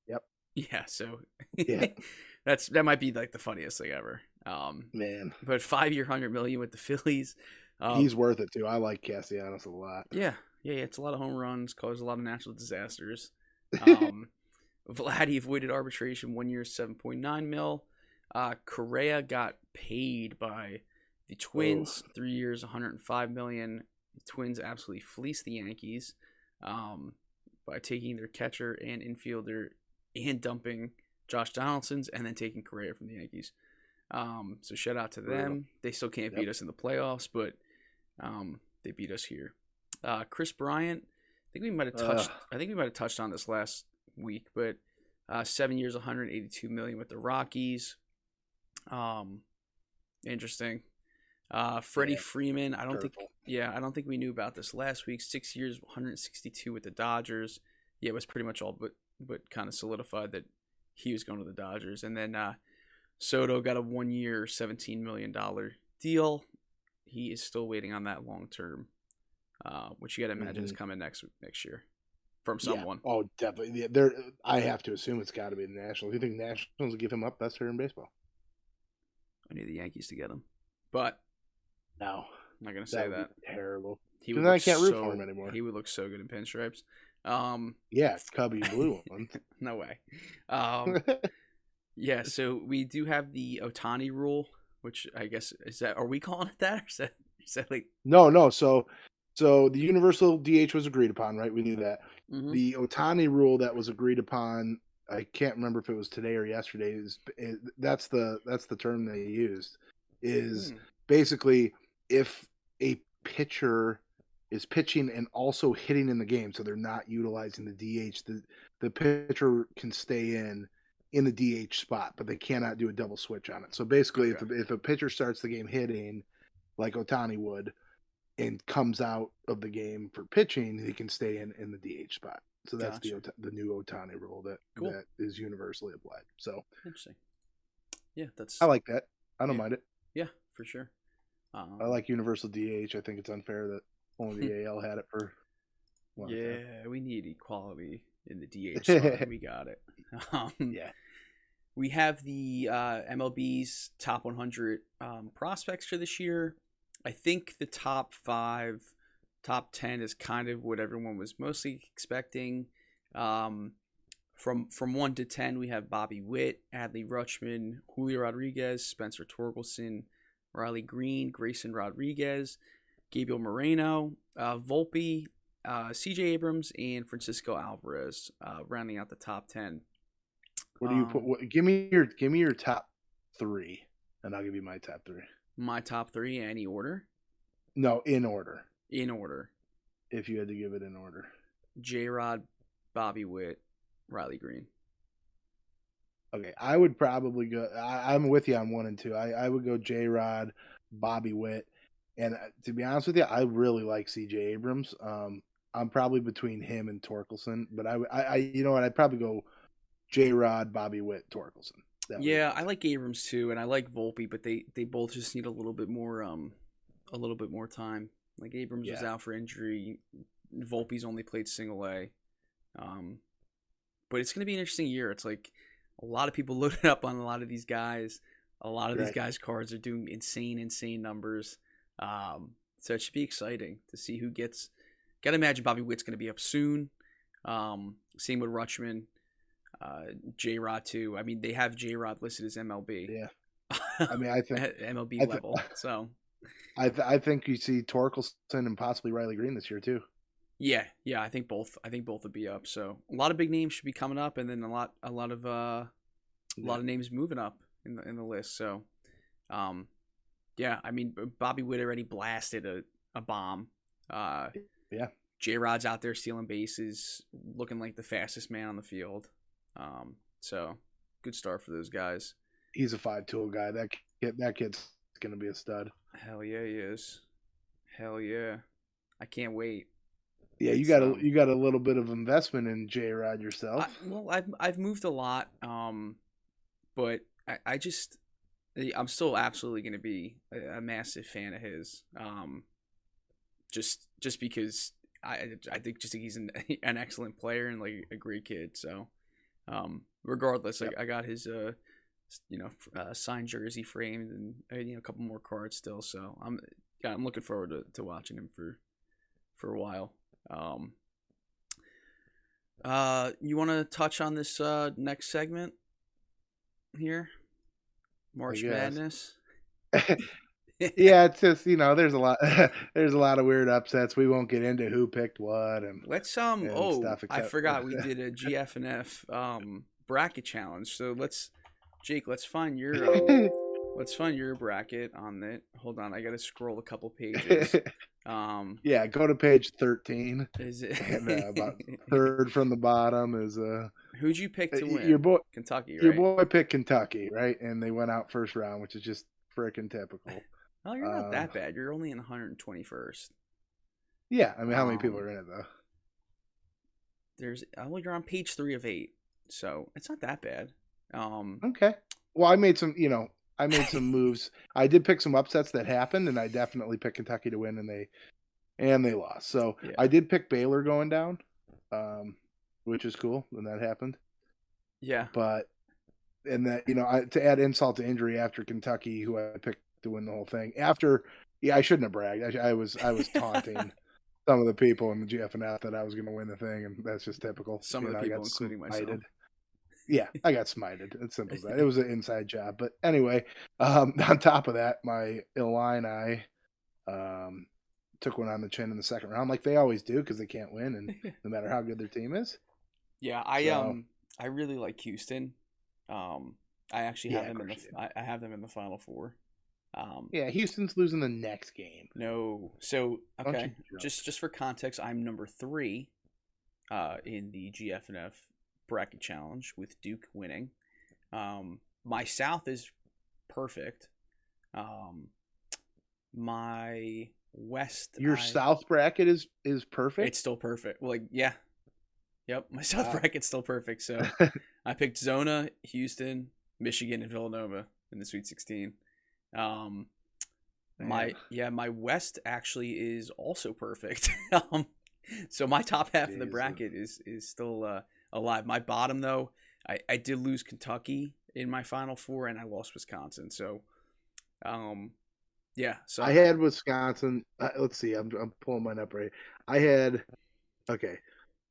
Yep. Yeah, so yeah. that might be the funniest thing ever. Man. But 5 year, $100 million with the Phillies. He's worth it too. I like Castellanos a lot. Yeah. It's a lot of home runs, caused a lot of natural disasters. Vladdy avoided arbitration, 1 year, $7.9 million. Correa got paid by the Twins, 3 years, $105 million. The Twins absolutely fleeced the Yankees by taking their catcher and infielder and dumping Josh Donaldson's, and then taking Correa from the Yankees. So shout out to them. They still can't beat us in the playoffs, but they beat us here. Chris Bryant, I think we might have touched on this last week, but 7 years, $182 million with the Rockies. Interesting. Freddie Freeman, I don't think we knew about this last week. 6 years, $162 with the Dodgers. Yeah, it was pretty much all but kind of solidified that he was going to the Dodgers. And then Soto got a 1 year, $17 million deal. He is still waiting on that long term, which you got to imagine is coming next year. from someone. Yeah. Oh, definitely. I have to assume it's got to be the Nationals. You think Nationals will give him up best hitter in baseball? I need the Yankees to get him, but no, I'm not gonna say that. Would be terrible. He Then I can't root for him anymore. He would look so good in pinstripes. Yeah, Cubby blue one. No way. Yeah, so we do have the Ohtani rule, which I guess are we calling it that? Or is that like No. So the universal DH was agreed upon, right? We knew that. Mm-hmm. The Ohtani rule that was agreed upon, I can't remember if it was today or yesterday. That's the term they used. Is basically if a pitcher is pitching and also hitting in the game, so they're not utilizing the DH, the pitcher can stay in the DH spot, but they cannot do a double switch on it. So basically, if a pitcher starts the game hitting like Ohtani would and comes out of the game for pitching, he can stay in the DH spot. So that's the new Ohtani rule that is universally applied. So interesting. Yeah, I like that. I don't mind it. Yeah, for sure. I like universal DH. I think it's unfair that only the AL had it for. We need equality in the DH spot. We got it. Yeah. We have the MLB's top 100 prospects for this year. I think the top 5, top 10 is kind of what everyone was mostly expecting. From 1 to 10, we have Bobby Witt, Adley Rutschman, Julio Rodriguez, Spencer Torkelson, Riley Green, Grayson Rodriguez, Gabriel Moreno, Volpe, C.J. Abrams, and Francisco Alvarez, rounding out the top 10. What do you put? Give me your top 3, and I'll give you my top 3. My top 3, any order? No, in order. In order. If you had to give it in order. J-Rod, Bobby Witt, Riley Green. Okay, I would probably go. I'm with you on 1 and 2. I would go J-Rod, Bobby Witt, and to be honest with you, I really like C.J. Abrams. I'm probably between him and Torkelson, but I you know what? I'd probably go J-Rod, Bobby Witt, Torkelson. Yeah, I like Abrams too, and I like Volpe, but they both just need a little bit more time. Like Abrams was out for injury. Volpe's only played single A. But it's going to be an interesting year. It's like a lot of people loaded up on a lot of these guys. A lot of these guys' cards are doing insane numbers. So it should be exciting to see who gets. Got to imagine Bobby Witt's going to be up soon. Same with Rutschman. J-Rod too. I mean, they have J-Rod listed as MLB. Yeah. I mean, I think MLB level. So I think you see Torkelson and possibly Riley Green this year too. Yeah. I think both will be up. So a lot of big names should be coming up, and then a lot of names moving up in the list. So, I mean, Bobby Witt already blasted a bomb. J-Rod's out there stealing bases, looking like the fastest man on the field. So good start for those guys. He's a 5-tool guy. That kid's gonna be a stud. Hell yeah, he is. Hell yeah, I can't wait. Yeah, you got a little bit of investment in J-Rod yourself. I've moved a lot, but I'm still absolutely gonna be a massive fan of his. Just because I think he's an excellent player and like a great kid. So. Regardless, I got his signed jersey framed and a couple more cards still, so I'm looking forward to watching him for a while. You want to touch on this next segment here, March Madness? Yeah, it's just there's a lot of weird upsets. We won't get into who picked what and let's stuff, I forgot we did a GFNF bracket challenge. So let's find your bracket on it. Hold on, I gotta scroll a couple pages. Go to page 13. Is it and, about third from the bottom is who'd you pick to win? Your boy Kentucky, right? Your boy picked Kentucky, right? And they went out first round, which is just freaking typical. Oh, you're not that bad. You're only in 121st. Yeah, I mean, how many people are in it though? You're on page 3 of 8, so it's not that bad. Okay. Well, I made some moves. I did pick some upsets that happened, and I definitely picked Kentucky to win, and they lost. So I did pick Baylor going down. which is cool when that happened. Yeah. But and that to add insult to injury, after Kentucky, who I picked to win the whole thing, I shouldn't have bragged. I was taunting some of the people in the GFNF that I was going to win the thing, and that's just typical. Some of the people, including myself. Yeah, I got smited. It's simple as that. It was an inside job. But anyway, on top of that, my Illini took one on the chin in the second round, like they always do, because they can't win, and no matter how good their team is. Yeah, I really like Houston. I actually have them I have them in the Final Four. Yeah, Houston's losing the next game. No, so okay, just for context, I'm number 3 in the GFNF bracket challenge with Duke winning. My South is perfect. My West, your South bracket is perfect. It's still perfect. Well, yeah. Yep, my South bracket's still perfect. So I picked Zona, Houston, Michigan, and Villanova in the Sweet 16. My West actually is also perfect. So my top half of the bracket is still alive. My bottom, though, I did lose Kentucky in my Final Four, and I lost Wisconsin. So, yeah. So I had Wisconsin. Let's see. I'm pulling mine up right. Okay.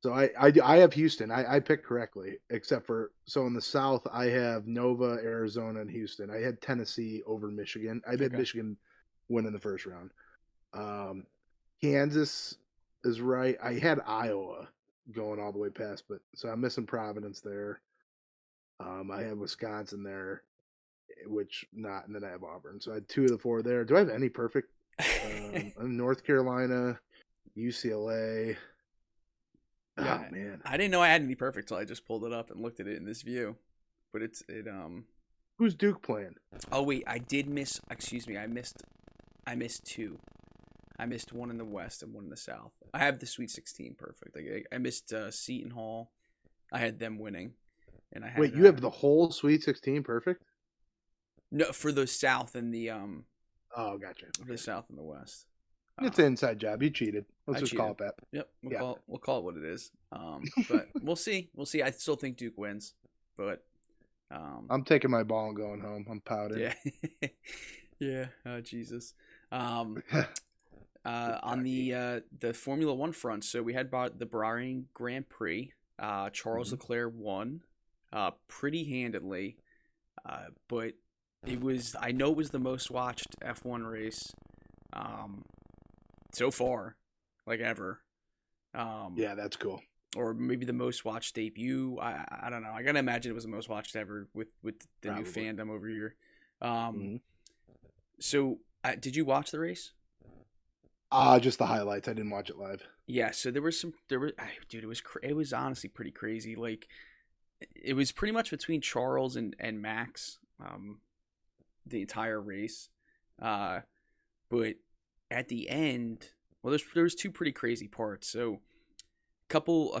So I have Houston. I picked correctly, except for in the South I have Nova, Arizona, and Houston. I had Tennessee over Michigan. I had Michigan win in the first round. Kansas is right. I had Iowa going all the way past, but so I'm missing Providence there. I have Wisconsin there, which not, and then I have Auburn. So I had 2 of the 4 there. Do I have any perfect? North Carolina, UCLA. Yeah, oh man, I didn't know I had any perfect till I just pulled it up and looked at it in this view. But who's Duke playing? Oh wait, I did miss. Excuse me, I missed 2. I missed one in the West and one in the South. I have the Sweet 16 perfect. I missed Seton Hall. I had them winning, and I had. Wait, you have the whole Sweet 16 perfect? No, for the South and the Oh, gotcha. For the South and the West. It's an inside job. You cheated. Let's just call it that. Yep, we'll call it what it is. But we'll see. We'll see. I still think Duke wins, but I'm taking my ball and going home. I'm pouting. Yeah, yeah. Oh Jesus. On the Formula One front, so we had the Bahrain Grand Prix. Charles Leclerc won, pretty handedly, but I know it was the most watched F1 race, so far, like ever. Yeah, that's cool. Or maybe the most watched debut. I don't know. I gotta imagine it was the most watched ever with the new fandom over here. So did you watch the race? Just the highlights. I didn't watch it live. Yeah, so dude, it was honestly pretty crazy. Like, it was pretty much between Charles and Max, the entire race. But at the end, well, there was 2 pretty crazy parts. So a couple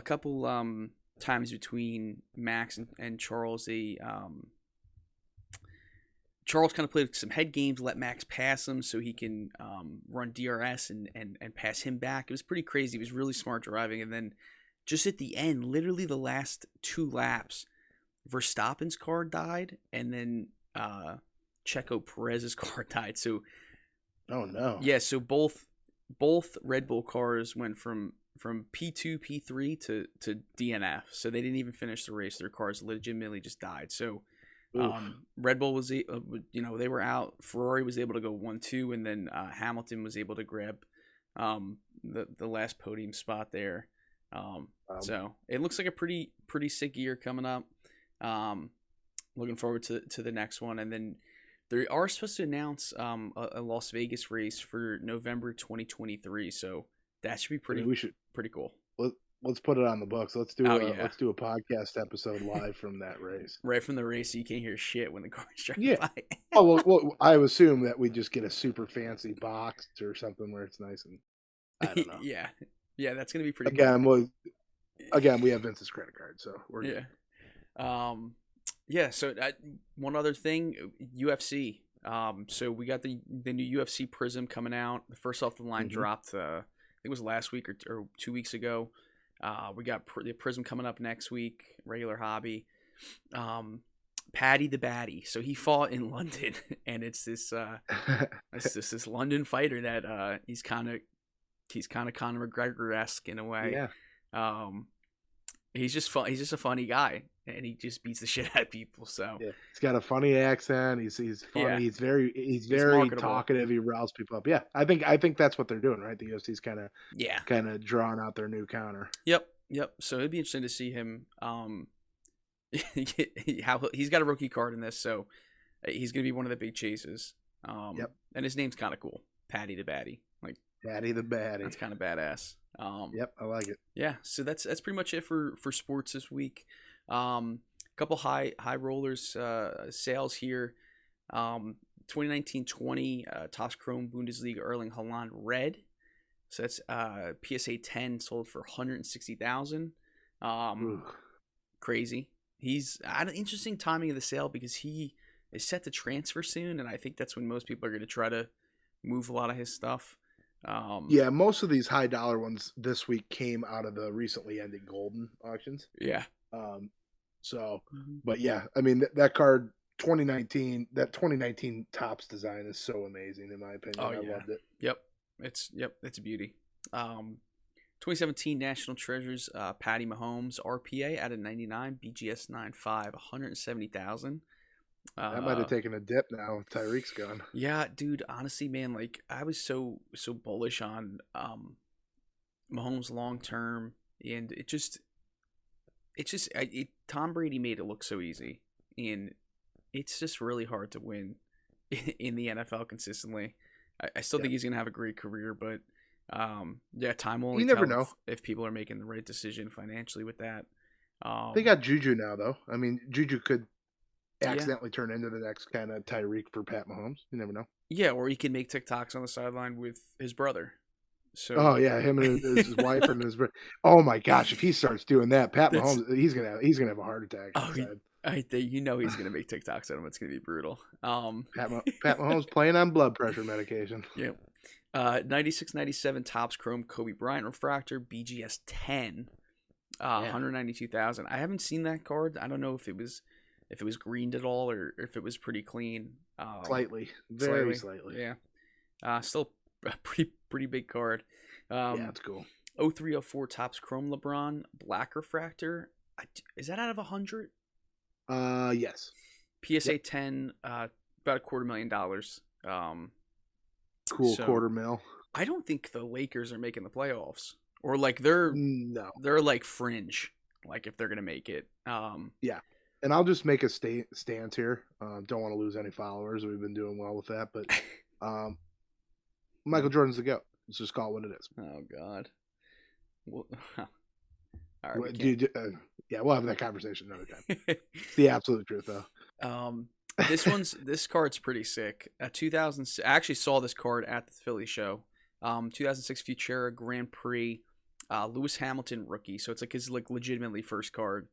times between Max and Charles, Charles kind of played some head games, let Max pass him so he can run DRS and pass him back. It was pretty crazy. It was really smart driving. And then just at the end, literally the last 2 laps, Verstappen's car died, and then Checo Perez's car died. So, oh no, yeah. So both Red Bull cars went from P2, P3 to DNF. So they didn't even finish the race. Their cars legitimately just died. So. Red Bull was, they were out. Ferrari was able to go 1-2, and then Hamilton was able to grab the last podium spot there. So it looks like a pretty sick year coming up. Looking forward to the next one, and then they are supposed to announce a Las Vegas race for November 2023. So that should be pretty cool. Let's put it on the books. Let's do a podcast episode live from that race. Right from the race, so you can't hear shit when the car's driving by. well, I assume that we just get a super fancy box or something where it's nice and I don't know. yeah, that's gonna be pretty. Again, we have Vince's credit card, so we're good. So one other thing, UFC. So we got the new UFC Prism coming out. The first off the line dropped. I think it was last week or 2 weeks ago. We got the Prism coming up next week, regular hobby. Paddy the Batty. So he fought in London, and it's this this London fighter that he's kind of Conor McGregor-esque in a way. Yeah. He's just fun. He's just a funny guy, and he just beats the shit out of people. So yeah, he's got a funny accent. He's funny. Yeah. He's very marketable. talkative. He riles people up. Yeah, I think that's what they're doing, right? The UFC's kind of drawing out their new counter. Yep. So it'd be interesting to see him. How he's got a rookie card in this, so he's gonna be one of the big chases. Yep. And his name's kind of cool, Paddy the Batty. Like Paddy the Batty. that's kind of badass. Yep, I like it. Yeah, so that's pretty much it for sports this week. Couple high rollers sales here. 2019-20 Topps Chrome Bundesliga Erling Haaland Red. So that's PSA 10 sold for $160,000. Crazy. He's at an interesting timing of the sale because he is set to transfer soon, and I think that's when most people are going to try to move a lot of his stuff. Yeah, most of these high dollar ones this week came out of the recently ended Goldin auctions. Yeah. But yeah, I mean that card 2019 Topps design is so amazing in my opinion. I loved it. Yep, it's a beauty. 2017 National Treasures Patty Mahomes RPA out of 99 BGS 9.5 $170,000. That might have taken a dip now. Tyreek's gone. Yeah, dude. Honestly, man, like I was so bullish on Mahomes long term, and Tom Brady made it look so easy, and it's just really hard to win in the NFL consistently. I still think he's gonna have a great career, but time will only you never tell know if people are making the right decision financially with that. They got Juju now, though. I mean, Juju could accidentally turn into the next kind of Tyreek for Pat Mahomes. You never know. Yeah, or he can make TikToks on the sideline with his brother. So him and his wife and his brother. Oh my gosh, if he starts doing that, Pat Mahomes, he's gonna have a heart attack. He's gonna make TikToks of him. It's gonna be brutal. Pat Mahomes playing on blood pressure medication. Yep. 96-97 Topps Chrome Kobe Bryant Refractor BGS 10, 192,000. I haven't seen that card. I don't know if it was greened at all or if it was pretty clean. Slightly, very slightly. Yeah. Still a pretty big card. Yeah, it's cool. 0304 Topps Chrome LeBron Black Refractor. Is that out of 100? Yes. PSA 10, about $250,000. Cool, $250,000. I don't think the Lakers are making the playoffs, or like they're like fringe, like if they're gonna make it. Yeah, and I'll just make a stance here. Don't want to lose any followers. We've been doing well with that, but Michael Jordan's the GOAT. Let's just call it what it is. Oh God. Well, all right. We'll have that conversation another time. It's the absolute truth, though. This card's pretty sick. 2000. I actually saw this card at the Philly show. 2006 Futura Grand Prix, Lewis Hamilton rookie. So it's like his legitimately first card.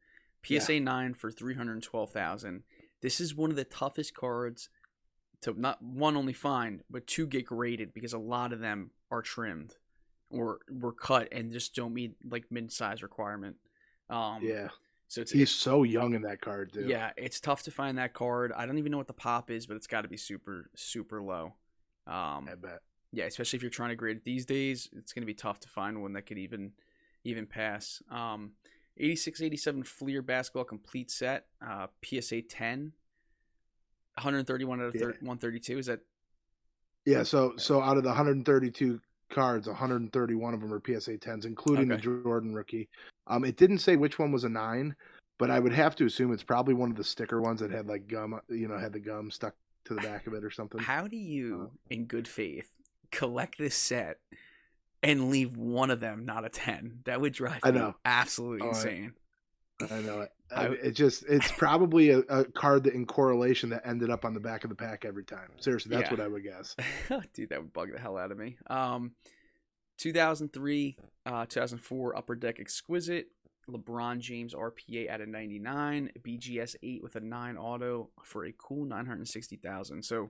PSA 9 for $312,000. This is one of the toughest cards to not only find, but to get graded because a lot of them are trimmed or were cut and just don't meet like mid-size requirement. So he's so young in that card, dude. Yeah, it's tough to find that card. I don't even know what the pop is, but it's got to be super, super low. I bet. Yeah, especially if you're trying to grade it these days, it's going to be tough to find one that could even pass. 86-87 Fleer Basketball Complete Set, PSA 10, 131 out of 132. Is that? Yeah, so out of the 132 cards, 131 of them are PSA 10s, including the Jordan rookie. It didn't say which one was a 9, but I would have to assume it's probably one of the sticker ones that had like gum, had the gum stuck to the back of it or something. How do you, in good faith, collect this set and leave one of them not a 10? That would drive me absolutely insane. I know it. It's probably a card that in correlation that ended up on the back of the pack every time. Seriously, that's what I would guess. Dude, that would bug the hell out of me. 2003, 2004 Upper Deck Exquisite, LeBron James RPA at a 99, BGS 8 with a 9 auto for a cool $960,000. So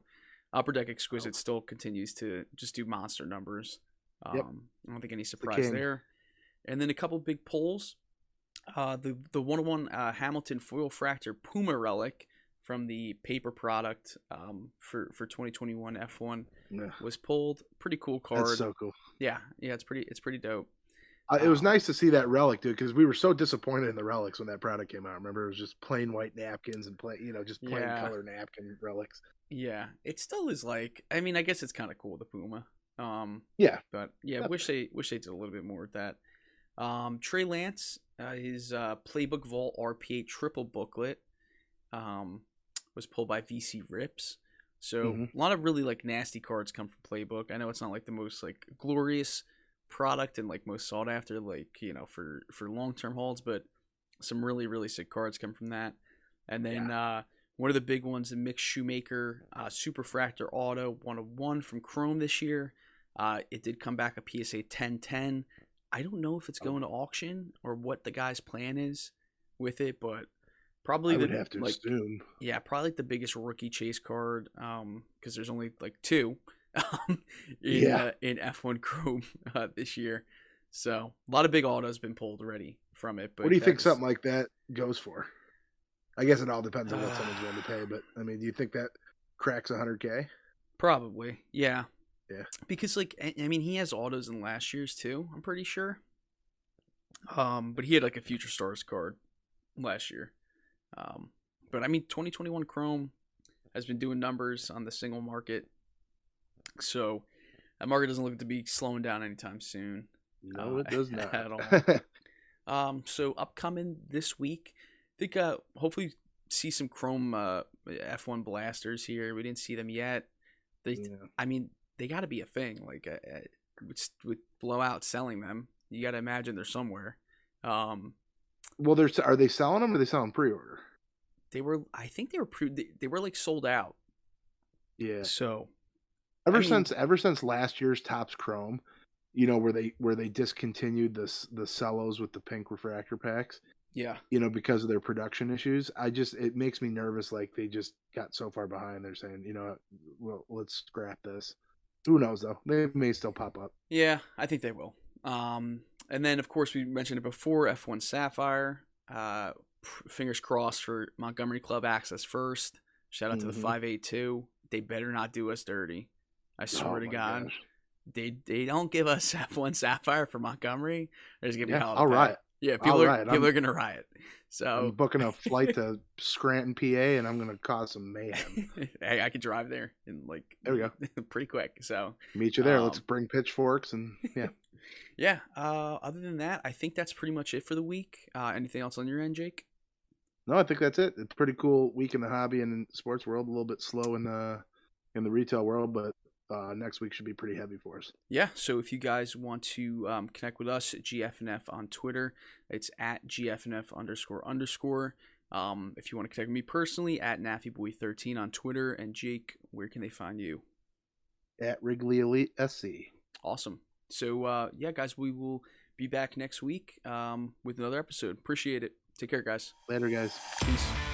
Upper Deck Exquisite still continues to just do monster numbers. I don't think any surprise there. And then a couple big pulls. The 101 Hamilton foil fractor Puma relic from the paper product for 2021 F1 was pulled. Pretty cool card. That's so cool. Yeah, it's pretty dope. It was nice to see that relic, dude, because we were so disappointed in the relics when that product came out. Remember, it was just plain white napkins and just plain color napkin relics. Yeah, it still is like. I mean, I guess it's kind of cool, the Puma. But yeah, wish they did a little bit more with that. Trey Lance, his Playbook Vault RPA triple booklet, was pulled by VC Rips. So a lot of really like nasty cards come from Playbook. I know it's not like the most like glorious product and like most sought after, like, you know, for long-term holds, but some really, really sick cards come from that. And then one of the big ones, the Mick Shoemaker Superfractor Auto 101 from Chrome this year. It did come back a PSA 1010. I don't know if it's going to auction or what the guy's plan is with it, but probably I would have to assume. Yeah, probably like the biggest rookie chase card, because there's only like 2 in F1 Chrome this year. So a lot of big autos been pulled already from it. But what do you think something like that goes for? I guess it all depends on what someone's willing to pay, but I mean, do you think that cracks 100K? Probably, yeah. Yeah. Because like, I mean, he has autos in last year's too, I'm pretty sure. But he had like a Future Stars card last year. But I mean, 2021 Chrome has been doing numbers on the single market. So that market doesn't look to be slowing down anytime soon. No, it does not. At all. So upcoming this week, I think hopefully see some Chrome F1 blasters here. We didn't see them yet. I mean, they got to be a thing. Like with Blowout selling them, you got to imagine they're somewhere. Well, are they selling them or are they selling pre-order? I think they were like sold out. Yeah. So ever since last year's Topps Chrome, you know, where they discontinued the cellos with the pink refractor packs. Yeah. You know, because of their production issues, it makes me nervous. Like they just got so far behind. They're saying, you know, well, let's scrap this. Who knows though? They may still pop up. Yeah, I think they will. And then of course we mentioned it before, F1 Sapphire. Fingers crossed for Montgomery Club access first. Shout out to the 582. They better not do us dirty. I swear to God. Gosh. They don't give us F1 Sapphire for Montgomery. There's gonna be all right. Yeah, people are gonna riot. So I'm booking a flight to Scranton, PA, and I'm gonna cause some mayhem. I could drive there in like there we go, pretty quick. So meet you there. Let's bring pitchforks and yeah. Yeah. Other than that, I think that's pretty much it for the week. Anything else on your end, Jake? No, I think that's it. It's a pretty cool week in the hobby and in sports world. A little bit slow in the retail world, but next week should be pretty heavy for us. Yeah, so if you guys want to connect with us at GFNF on Twitter, it's at GFNF__. If you want to connect with me personally, at NaffyBoy13 on Twitter. And Jake, where can they find you? At Wrigley Elite SC. Awesome. So, yeah, guys, we will be back next week with another episode. Appreciate it. Take care, guys. Later, guys. Peace.